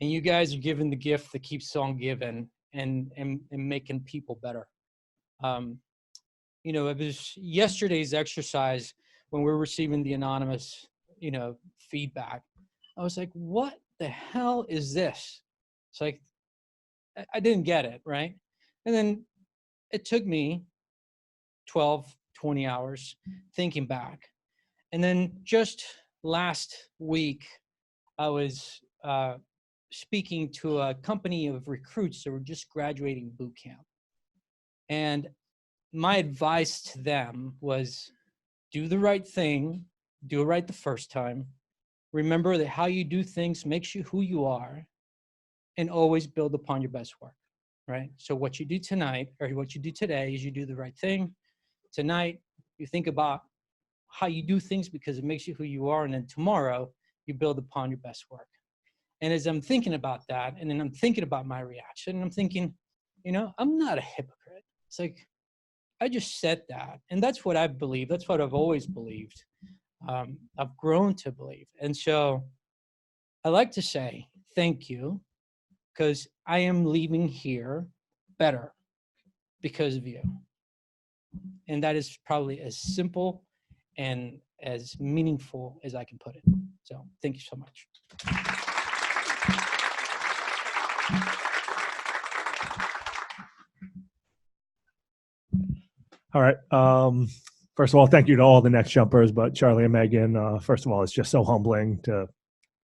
and you guys are giving the gift that keeps on giving and making people better. It was yesterday's exercise when we were receiving the anonymous, feedback. I was like, what the hell is this? It's like, I didn't get it, right? And then it took me 12, 20 hours thinking back. And then just last week, I was speaking to a company of recruits that were just graduating boot camp. And my advice to them was do the right thing, do it right the first time. Remember that how you do things makes you who you are, and always build upon your best work, right? So what you do tonight, or what you do today, is you do the right thing. Tonight, you think about how you do things because it makes you who you are, and then tomorrow, you build upon your best work. And as I'm thinking about that, and then I'm thinking about my reaction, and I'm thinking, I'm not a hypocrite. It's like, I just said that, and that's what I believe. That's what I've always believed. I've grown to believe. And so I like to say thank you, because I am leaving here better because of you. And that is probably as simple and as meaningful as I can put it. So thank you so much. All right. First of all, thank you to all the Next Jumpers, but Charlie and Megan, first of all, it's just so humbling to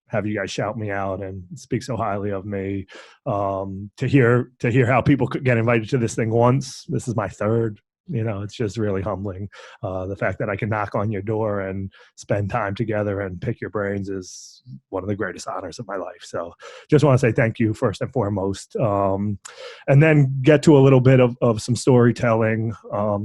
have you guys shout me out and speak so highly of me. To hear how people could get invited to this thing once. This is my third. It's just really humbling. The fact that I can knock on your door and spend time together and pick your brains is one of the greatest honors of my life. So just want to say thank you first and foremost. And then get to a little bit of some storytelling,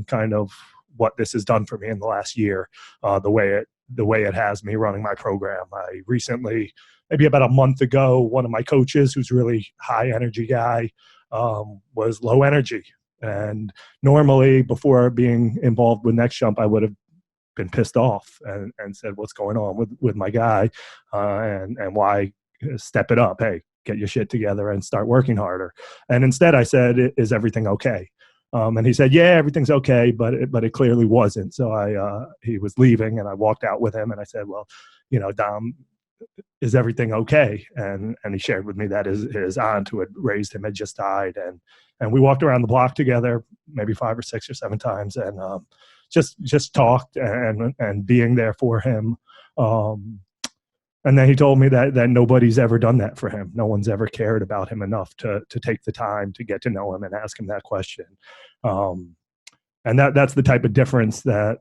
kind of what this has done for me in the last year, the way it has me running my program. I recently, maybe about a month ago, one of my coaches, who's really high energy guy, was low energy. And normally, before being involved with Next Jump, I would have been pissed off and said, what's going on with my guy, and why step it up? Hey, get your shit together and start working harder. And instead I said, is everything okay? And he said, yeah, everything's okay, but it clearly wasn't. So he was leaving, and I walked out with him, and I said, well, Dom, is everything okay? And he shared with me that his aunt, who had raised him, had just died. And we walked around the block together, maybe 5 or 6 or 7 times, and just talked and being there for him. And then he told me that nobody's ever done that for him. No one's ever cared about him enough to take the time to get to know him and ask him that question. And that's the type of difference that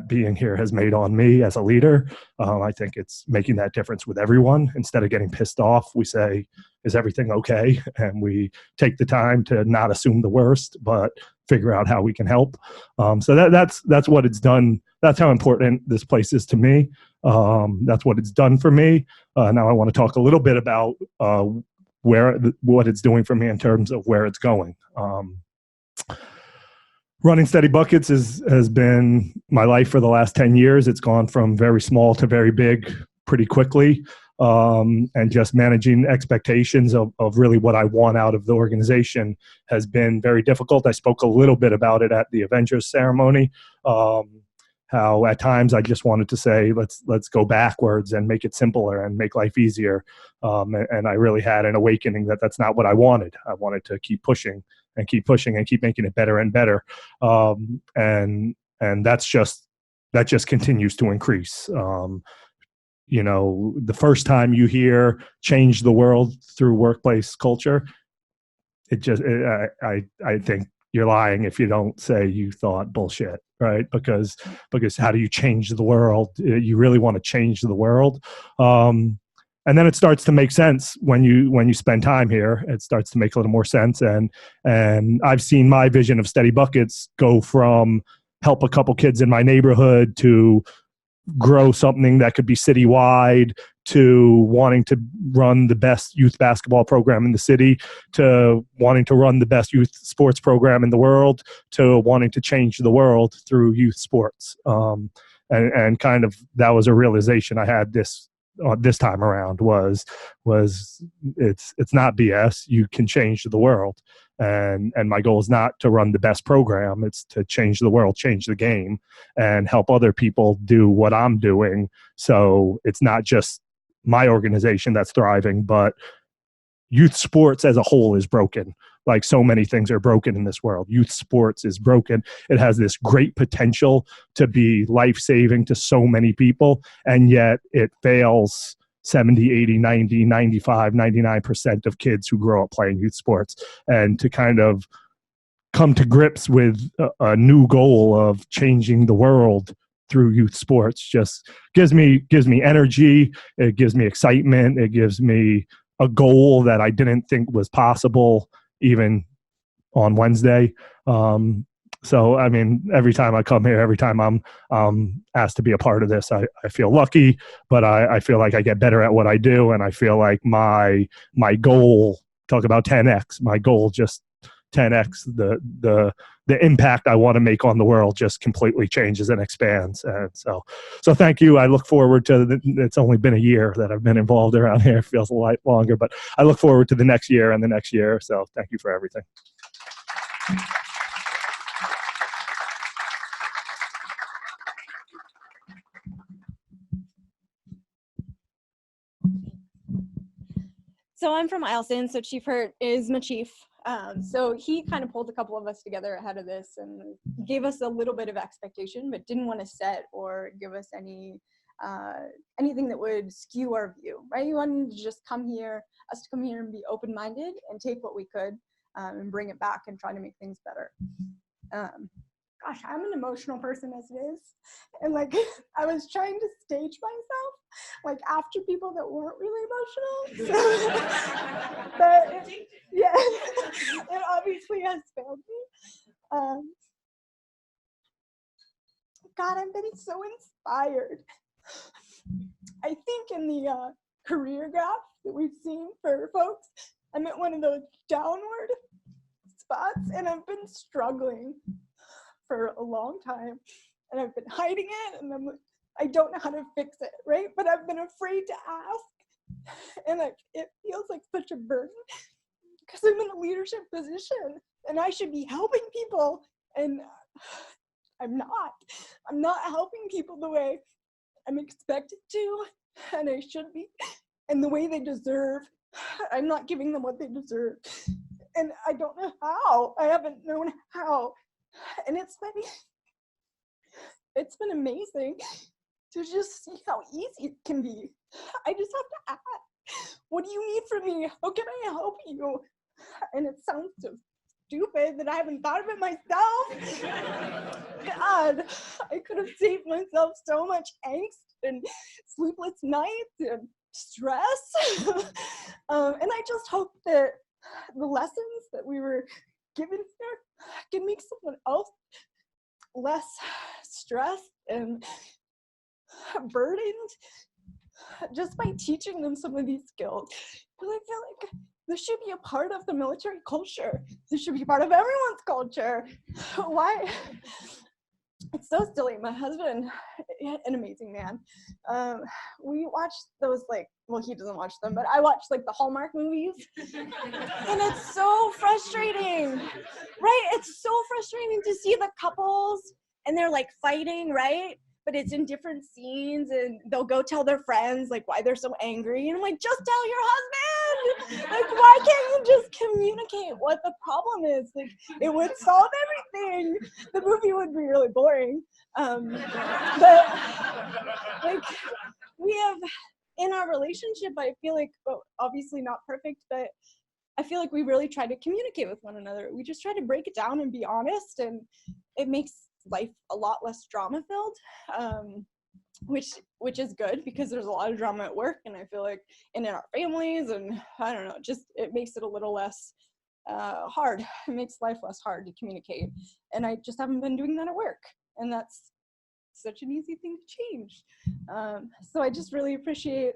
being here has made on me as a leader. I think it's making that difference with everyone. Instead of getting pissed off, we say, is everything okay? And we take the time to not assume the worst, but figure out how we can help. So that's what it's done. That's how important this place is to me. That's what it's done for me. Now I want to talk a little bit about what it's doing for me in terms of where it's going. Running Steady Buckets has been my life for the last 10 years. It's gone from very small to very big pretty quickly. And just managing expectations of really what I want out of the organization has been very difficult. I spoke a little bit about it at the Avengers ceremony. How at times I just wanted to say, let's go backwards and make it simpler and make life easier. And I really had an awakening that that's not what I wanted. I wanted to keep pushing and keep making it better and better. And that just continues to increase. The first time you hear change the world through workplace culture, I think you're lying if you don't say you thought bullshit, right? Because how do you change the world? You really want to change the world. and then it starts to make sense when you spend time here. It starts to make a little more sense, and I've seen my vision of Steady Buckets go from help a couple kids in my neighborhood to grow something that could be citywide, to wanting to run the best youth basketball program in the city, to wanting to run the best youth sports program in the world, to wanting to change the world through youth sports. And kind of that was a realization I had this time around was it's not BS. You can change the world. And my goal is not to run the best program. It's to change the world, change the game, and help other people do what I'm doing. So it's not just my organization that's thriving, but youth sports as a whole is broken. Like so many things are broken in this world. Youth sports is broken. It has this great potential to be life-saving to so many people, and yet it fails 70, 80, 90, 95, 99% of kids who grow up playing youth sports. And to kind of come to grips with a new goal of changing the world through youth sports just gives me energy. It gives me excitement. It gives me a goal that I didn't think was possible even on Wednesday. So, I mean, every time I come here, every time I'm asked to be a part of this, I feel lucky, but I feel like I get better at what I do. And I feel like my goal, talk about 10X, my goal just 10X, the impact I want to make on the world just completely changes and expands. And so thank you. I look forward to it's only been a year that I've been involved around here. It feels a lot longer, but I look forward to the next year and the next year. So thank you for everything. So I'm from Eielson, so Chief Hurt is my chief. So he kind of pulled a couple of us together ahead of this and gave us a little bit of expectation, but didn't want to set or give us anything that would skew our view, right? He wanted to just come here and be open-minded and take what we could and bring it back and try to make things better. Gosh, I'm an emotional person as it is. And like, I was trying to stage myself, like after people that weren't really emotional. But yeah, it obviously has failed me. God, I've been so inspired. I think in the career graph that we've seen for folks, I'm at one of those downward spots and I've been struggling for a long time, and I've been hiding it, and I don't know how to fix it, right? But I've been afraid to ask, and it feels like such a burden because I'm in a leadership position, and I should be helping people, and I'm not. I'm not helping people the way I'm expected to, and I should be, and the way they deserve. I'm not giving them what they deserve, and I don't know how. I haven't known how. And it's been amazing to just see how easy it can be. I just have to ask, what do you need from me? How can I help you? And it sounds so stupid that I haven't thought of it myself. God, I could have saved myself so much angst and sleepless nights and stress. And I just hope that the lessons that we were given here can make someone else less stressed and burdened just by teaching them some of these skills. Because I feel like this should be a part of the military culture. This should be part of everyone's culture. Why? It's so silly. My husband, an amazing man. We watch those well, he doesn't watch them, but I watch the Hallmark movies. And it's so frustrating, right? It's so frustrating to see the couples and they're fighting, right? But it's in different scenes and they'll go tell their friends why they're so angry. And I'm like, just tell your husband. Why can't you just communicate what the problem is? It would solve everything. The movie would be really boring. But we have, in our relationship, I feel obviously not perfect, but I feel like we really try to communicate with one another. We just try to break it down and be honest, and it makes life a lot less drama filled. which is good because there's a lot of drama at work, and I feel like and in our families, and I don't know, just it makes it a little less hard. It makes life less hard to communicate, and I just haven't been doing that at work, and that's such an easy thing to change. So I just really appreciate,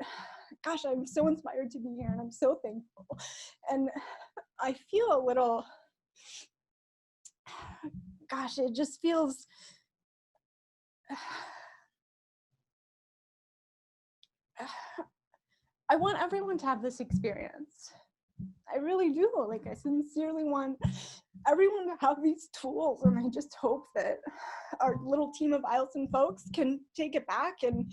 gosh, I'm so inspired to be here, and I'm so thankful. And I feel a little, gosh, it just feels, I want everyone to have this experience. I really do. Like, I sincerely want everyone to have these tools, and I just hope that our little team of IELTS folks can take it back and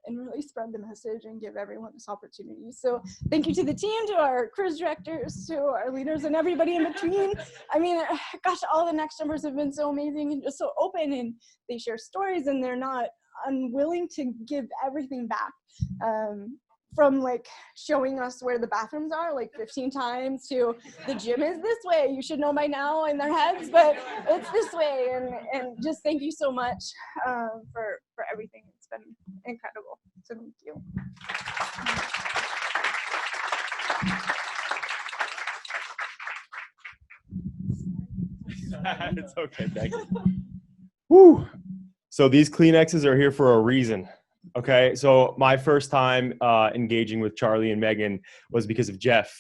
really spread the message and give everyone this opportunity. So thank you to the team, to our cruise directors, to our leaders, and everybody in between. I mean, gosh, all the Next Jumpers have been so amazing and just so open, and they share stories, and they're not unwilling to give everything back. From like showing us where the bathrooms are like 15 times to the gym is this way, you should know by now in their heads, but it's this way. And just thank you so much for everything. It's been incredible. So thank you. It's okay, thank you. Woo! So these Kleenexes are here for a reason. Okay, so my first time engaging with Charlie and Megan was because of Jeff,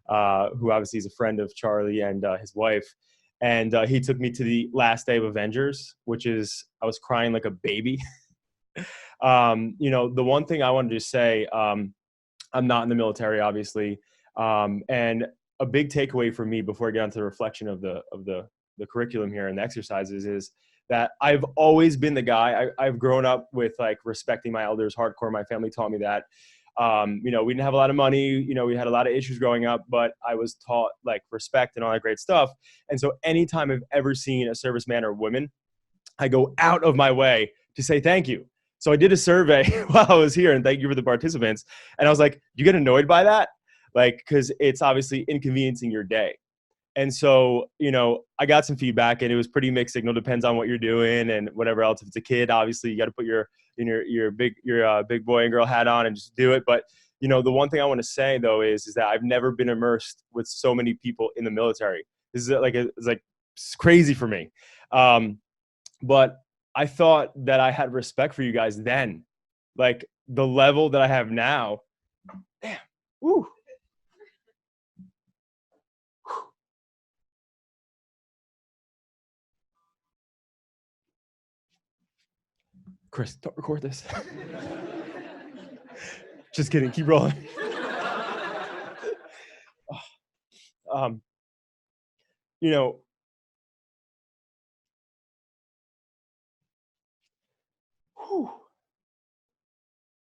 who obviously is a friend of Charlie and his wife. And he took me to the last day of Avengers, which is, I was crying like a baby. You know, the one thing I wanted to say, I'm not in the military, obviously. And a big takeaway for me before I get onto the reflection of the curriculum here and the exercises is that I've always been the guy. I've grown up with like respecting my elders hardcore. My family taught me that. You know, we didn't have a lot of money. You know, we had a lot of issues growing up, but I was taught like respect and all that great stuff. And so anytime I've ever seen a serviceman or woman, I go out of my way to say thank you. So I did a survey while I was here, and thank you for the participants. And I was like, you get annoyed by that? Like, because it's obviously inconveniencing your day. And so, you know, I got some feedback, and it was pretty mixed signal. Depends on what you're doing and whatever else. If it's a kid, obviously you got to put your big boy and girl hat on and just do it. But you know, the one thing I want to say though is that I've never been immersed with so many people in the military. This is like it's crazy for me. But I thought that I had respect for you guys then, like the level that I have now. Damn. Woo. Chris, don't record this. Just kidding. Keep rolling. You know, whew,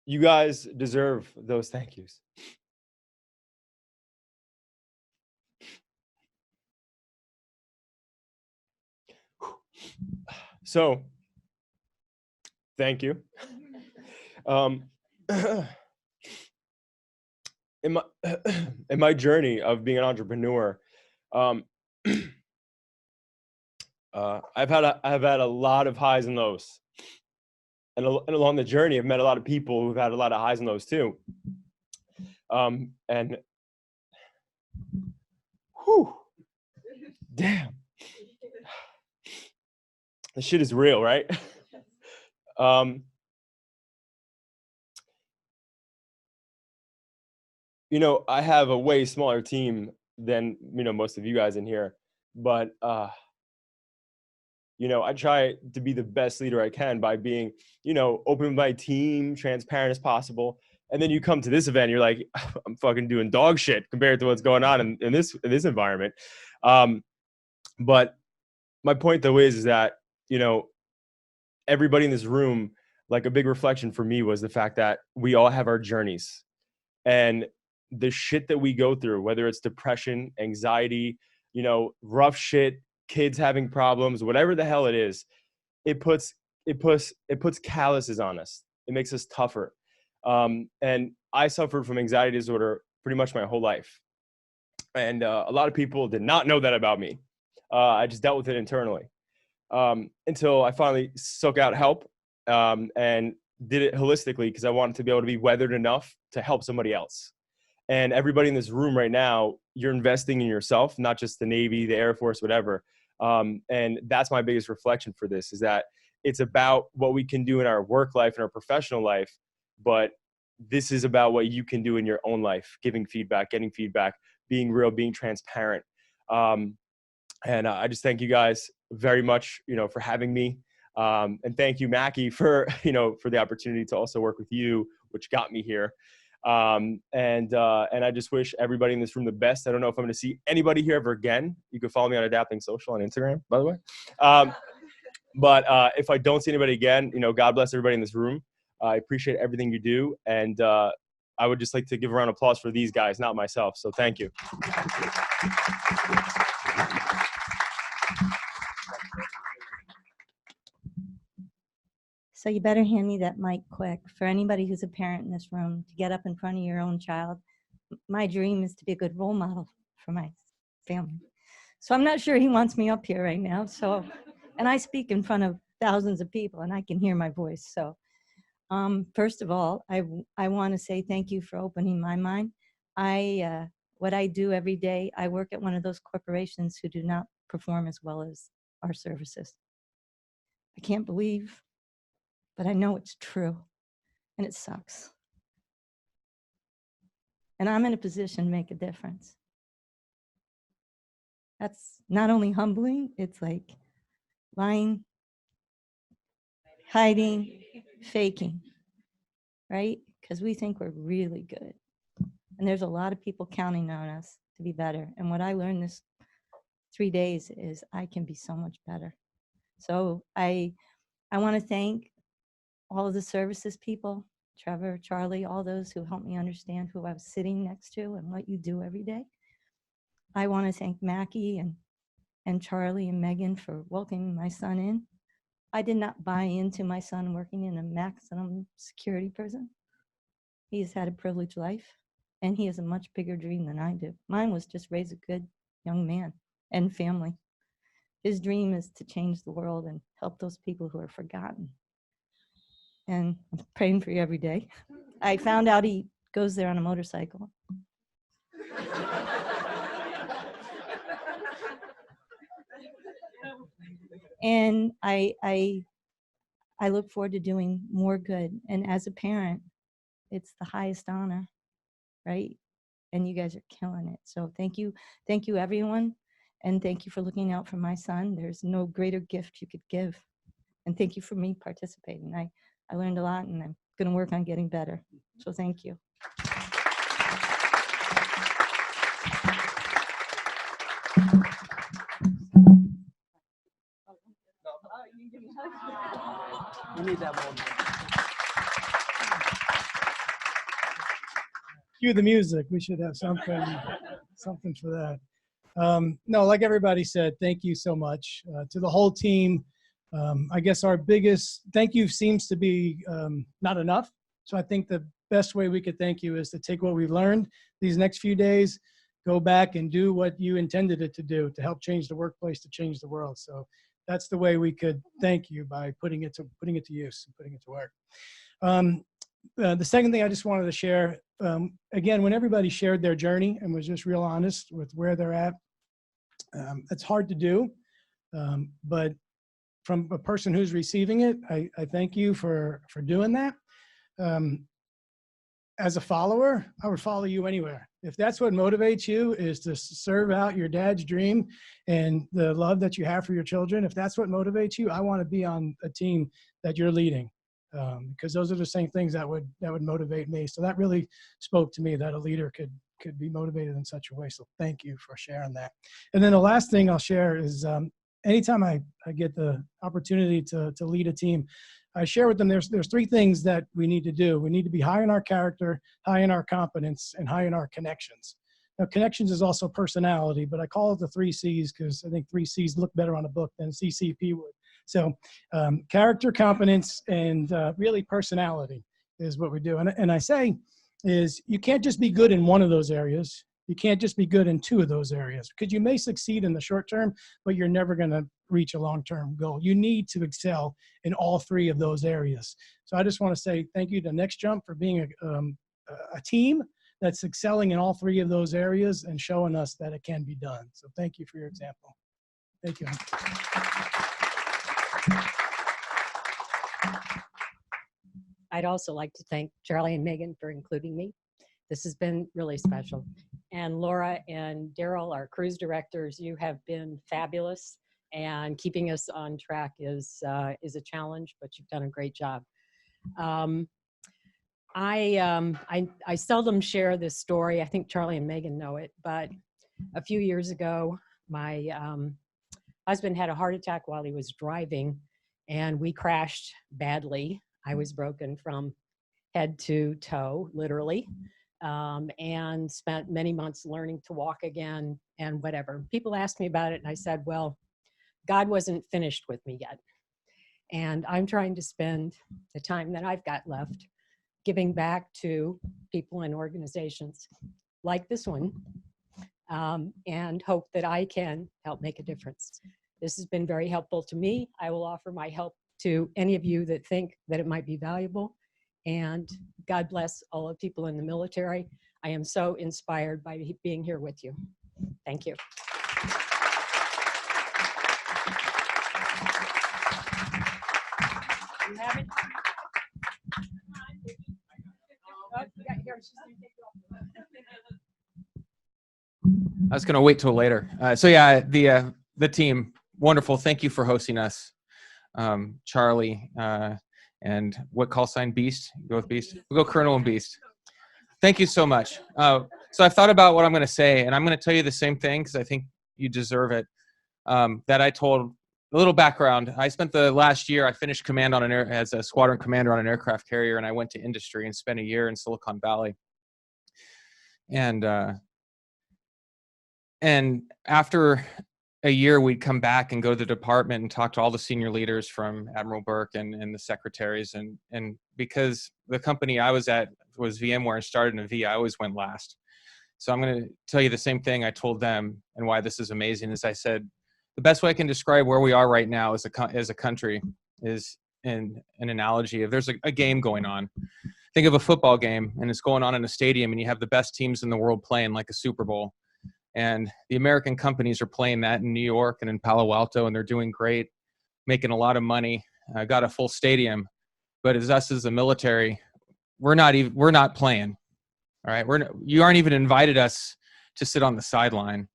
you guys deserve those thank yous. So, thank you. In my journey of being an entrepreneur, I've had a lot of highs and lows, and along the journey, I've met a lot of people who've had a lot of highs and lows too. And whew, damn, this shit is real, right? You know, I have a way smaller team than, you know, most of you guys in here, but, you know, I try to be the best leader I can by being, you know, open with my team, transparent as possible. And then you come to this event, you're like, I'm fucking doing dog shit compared to what's going on in this environment. But my point though is that, you know, everybody in this room, like a big reflection for me was the fact that we all have our journeys, and the shit that we go through, whether it's depression, anxiety, you know, rough shit, kids having problems, whatever the hell it is, it puts calluses on us. It makes us tougher. And I suffered from anxiety disorder pretty much my whole life. And a lot of people did not know that about me. I just dealt with it internally until I finally sought out help. And did it holistically because I wanted to be able to be weathered enough to help somebody else. And everybody in this room right now, you're investing in yourself, not just the Navy, the Air Force, whatever. And that's my biggest reflection for this, is that it's about what we can do in our work life and our professional life, but this is about what you can do in your own life, giving feedback, getting feedback, being real, being transparent. And I just thank you guys very much, for having me. And thank you, Mackie, for the opportunity to also work with you, which got me here. And I just wish everybody in this room the best. I don't know if I'm going to see anybody here ever again. You can follow me on Adapting Social on Instagram, by the way. But if I don't see anybody again, God bless everybody in this room. I appreciate everything you do. And I would just like to give a round of applause for these guys, not myself. So thank you. So you better hand me that mic quick. For anybody who's a parent in this room, to get up in front of your own child. My dream is to be a good role model for my family. So I'm not sure he wants me up here right now. So, and I speak in front of thousands of people and I can hear my voice. So first of all, I want to say thank you for opening my mind. What I do every day, I work at one of those corporations who do not perform as well as our services. I can't believe, but I know it's true, and it sucks. And I'm in a position to make a difference. That's not only humbling, it's like lying, hiding, faking, right? Because we think we're really good. And there's a lot of people counting on us to be better. And what I learned this 3 days is I can be so much better. So I want to thank all of the services people, Trevor, Charlie, all those who helped me understand who I was sitting next to and what you do every day. I want to thank Mackie and Charlie and Megan for welcoming my son in. I did not buy into my son working in a maximum security prison. He's had a privileged life, and he has a much bigger dream than I do. Mine was just raise a good young man and family. His dream is to change the world and help those people who are forgotten. And I'm praying for you every day. I found out he goes there on a motorcycle. And I look forward to doing more good. And as a parent, it's the highest honor, right? And you guys are killing it. So thank you everyone. And thank you for looking out for my son. There's no greater gift you could give. And thank you for me participating. I learned a lot, and I'm going to work on getting better. So thank you. We need that moment. Cue the music. We should have something for that. No, like everybody said, thank you so much to the whole team. I guess our biggest thank you seems to be not enough. So I think the best way we could thank you is to take what we've learned these next few days, go back and do what you intended it to do, to help change the workplace, to change the world. So that's the way we could thank you, by putting it to use and putting it to work. The second thing I just wanted to share, again, when everybody shared their journey and was just real honest with where they're at, it's hard to do, but from a person who's receiving it, I thank you for doing that. As a follower, I would follow you anywhere. If that's what motivates you, is to serve out your dad's dream and the love that you have for your children, if that's what motivates you, I want to be on a team that you're leading, because those are the same things that would motivate me. So that really spoke to me, that a leader could be motivated in such a way. So thank you for sharing that. And then the last thing I'll share is anytime I get the opportunity to lead a team, I share with them there's three things that we need to do. We need to be high in our character, high in our competence, and high in our connections. Now, connections is also personality, but I call it the 3 C's because I think 3 C's look better on a book than CCP would. So character, competence, and really personality is what we do. And I say is you can't just be good in one of those areas. You can't just be good in 2 of those areas, because you may succeed in the short term, but you're never going to reach a long-term goal. You need to excel in all 3 of those areas. So I just want to say thank you to Next Jump for being a team that's excelling in all 3 of those areas and showing us that it can be done. So thank you for your example. Thank you. I'd also like to thank Charlie and Megan for including me. This has been really special. And Laura and Daryl, our cruise directors, you have been fabulous, and keeping us on track is a challenge, but you've done a great job. I seldom share this story. I think Charlie and Megan know it, but a few years ago, my husband had a heart attack while he was driving, and we crashed badly. I was broken from head to toe, literally, and spent many months learning to walk again and whatever. People asked me about it, and I said, well, God wasn't finished with me yet. And I'm trying to spend the time that I've got left giving back to people and organizations like this one, and hope that I can help make a difference. This has been very helpful to me. I will offer my help to any of you that think that it might be valuable. And God bless all the people in the military. I am so inspired by being here with you. Thank you. You have it? I was going to wait till later. So yeah, the team, wonderful. Thank you for hosting us, Charlie. And what call sign? Beast? Go with Beast? We'll go Colonel and Beast. Thank you so much. So I've thought about what I'm going to say, and I'm going to tell you the same thing because I think you deserve it. That I told a little background. I spent the last year, I finished command on as a squadron commander on an aircraft carrier, and I went to industry and spent a year in Silicon Valley. And after a year, we'd come back and go to the department and talk to all the senior leaders from Admiral Burke and the secretaries. And because the company I was at was VMware and started in a V, I always went last. So I'm going to tell you the same thing I told them, and why this is amazing is I said, the best way I can describe where we are right now as a country is in an analogy of there's a game going on. Think of a football game, and it's going on in a stadium, and you have the best teams in the world playing like a Super Bowl. And the American companies are playing that in New York and in Palo Alto, and they're doing great, making a lot of money, got a full stadium. But as us as the military, we're not playing. All right, you aren't even invited us to sit on the sideline.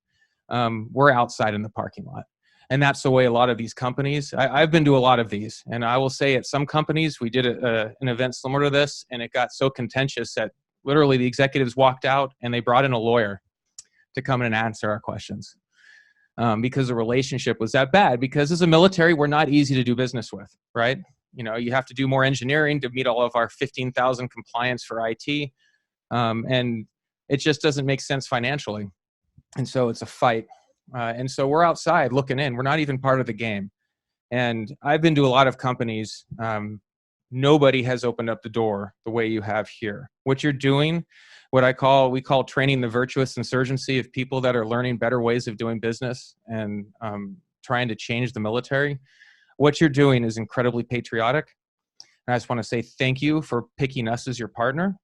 We're outside in the parking lot. And that's the way a lot of these companies, I've been to a lot of these, and I will say at some companies, we did an event similar to this, and it got so contentious that literally the executives walked out and they brought in a lawyer to come in and answer our questions because the relationship was that bad. Because as a military, we're not easy to do business with, right? You know, you have to do more engineering to meet all of our 15,000 compliance for IT. And it just doesn't make sense financially. And so it's a fight. And so we're outside looking in. We're not even part of the game. And I've been to a lot of companies. Nobody has opened up the door the way you have here. What you're doing, we call training the virtuous insurgency of people that are learning better ways of doing business and trying to change the military. What you're doing is incredibly patriotic. And I just want to say thank you for picking us as your partner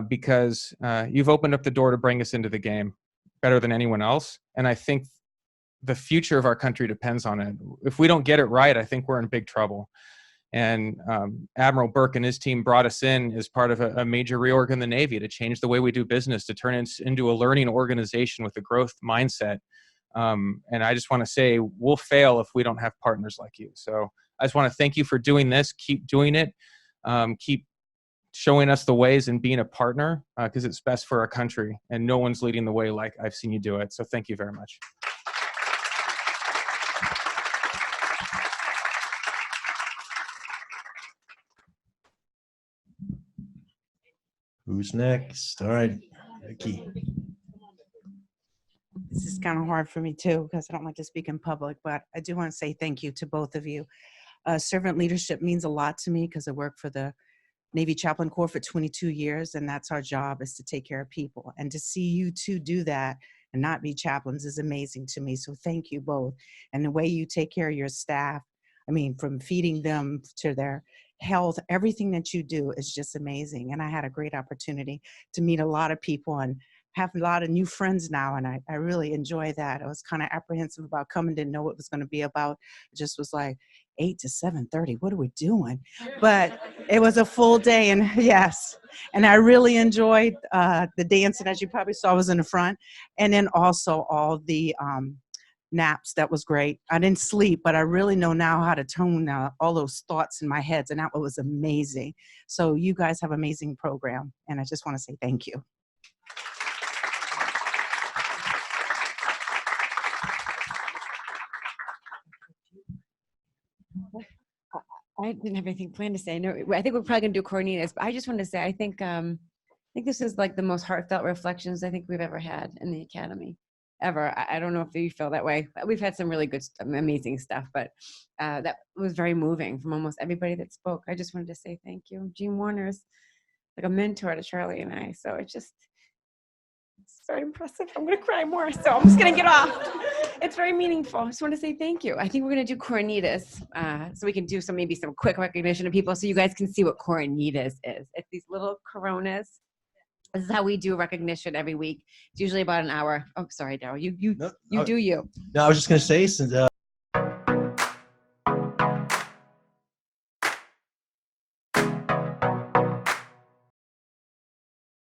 because you've opened up the door to bring us into the game better than anyone else. And I think the future of our country depends on it. If we don't get it right, I think we're in big trouble. And Admiral Burke and his team brought us in as part of a major reorg in the Navy to change the way we do business, to turn it into a learning organization with a growth mindset. And I just want to say we'll fail if we don't have partners like you. So I just want to thank you for doing this. Keep doing it. Keep showing us the ways and being a partner because it's best for our country. And no one's leading the way like I've seen you do it. So thank you very much. Who's next? All right, Vicky. This is kind of hard for me too because I don't like to speak in public, but I do want to say thank you to both of you. Servant leadership means a lot to me because I work for the Navy Chaplain Corps for 22 years, and that's our job, is to take care of people. And to see you two do that and not be chaplains is amazing to me. So thank you both. And the way you take care of your staff, I mean, from feeding them to their health, everything that you do is just amazing. And I had a great opportunity to meet a lot of people and have a lot of new friends now, and I really enjoy that. I was kind of apprehensive about coming, didn't know what it was going to be about. It just was like 8 to 7:30. What are we doing? But it was a full day, and yes, and I really enjoyed the dancing, as you probably saw, was in the front, and then also all the naps. That was great. I didn't sleep, but I really know now how to tone all those thoughts in my head, and that was amazing. So you guys have an amazing program, and I just want to say thank you. I didn't have anything planned to say. No, I think we're probably gonna do Cornelius, but I just wanted to say, I think this is like the most heartfelt reflections I think we've ever had in the Academy, ever. I don't know if you feel that way. We've had some really good, amazing stuff, but that was very moving from almost everybody that spoke. I just wanted to say thank you. Gene Warner's like a mentor to Charlie and I, so it's very impressive. I'm gonna cry more, so I'm just gonna get off. It's very meaningful. I just want to say thank you. I think we're gonna do Coronitas, so we can do maybe some quick recognition of people, so you guys can see what Coronitas is. It's these little Coronas. This is how we do recognition every week. It's usually about an hour. Oh, sorry, Daryl. You do you. No, I was just going to say, since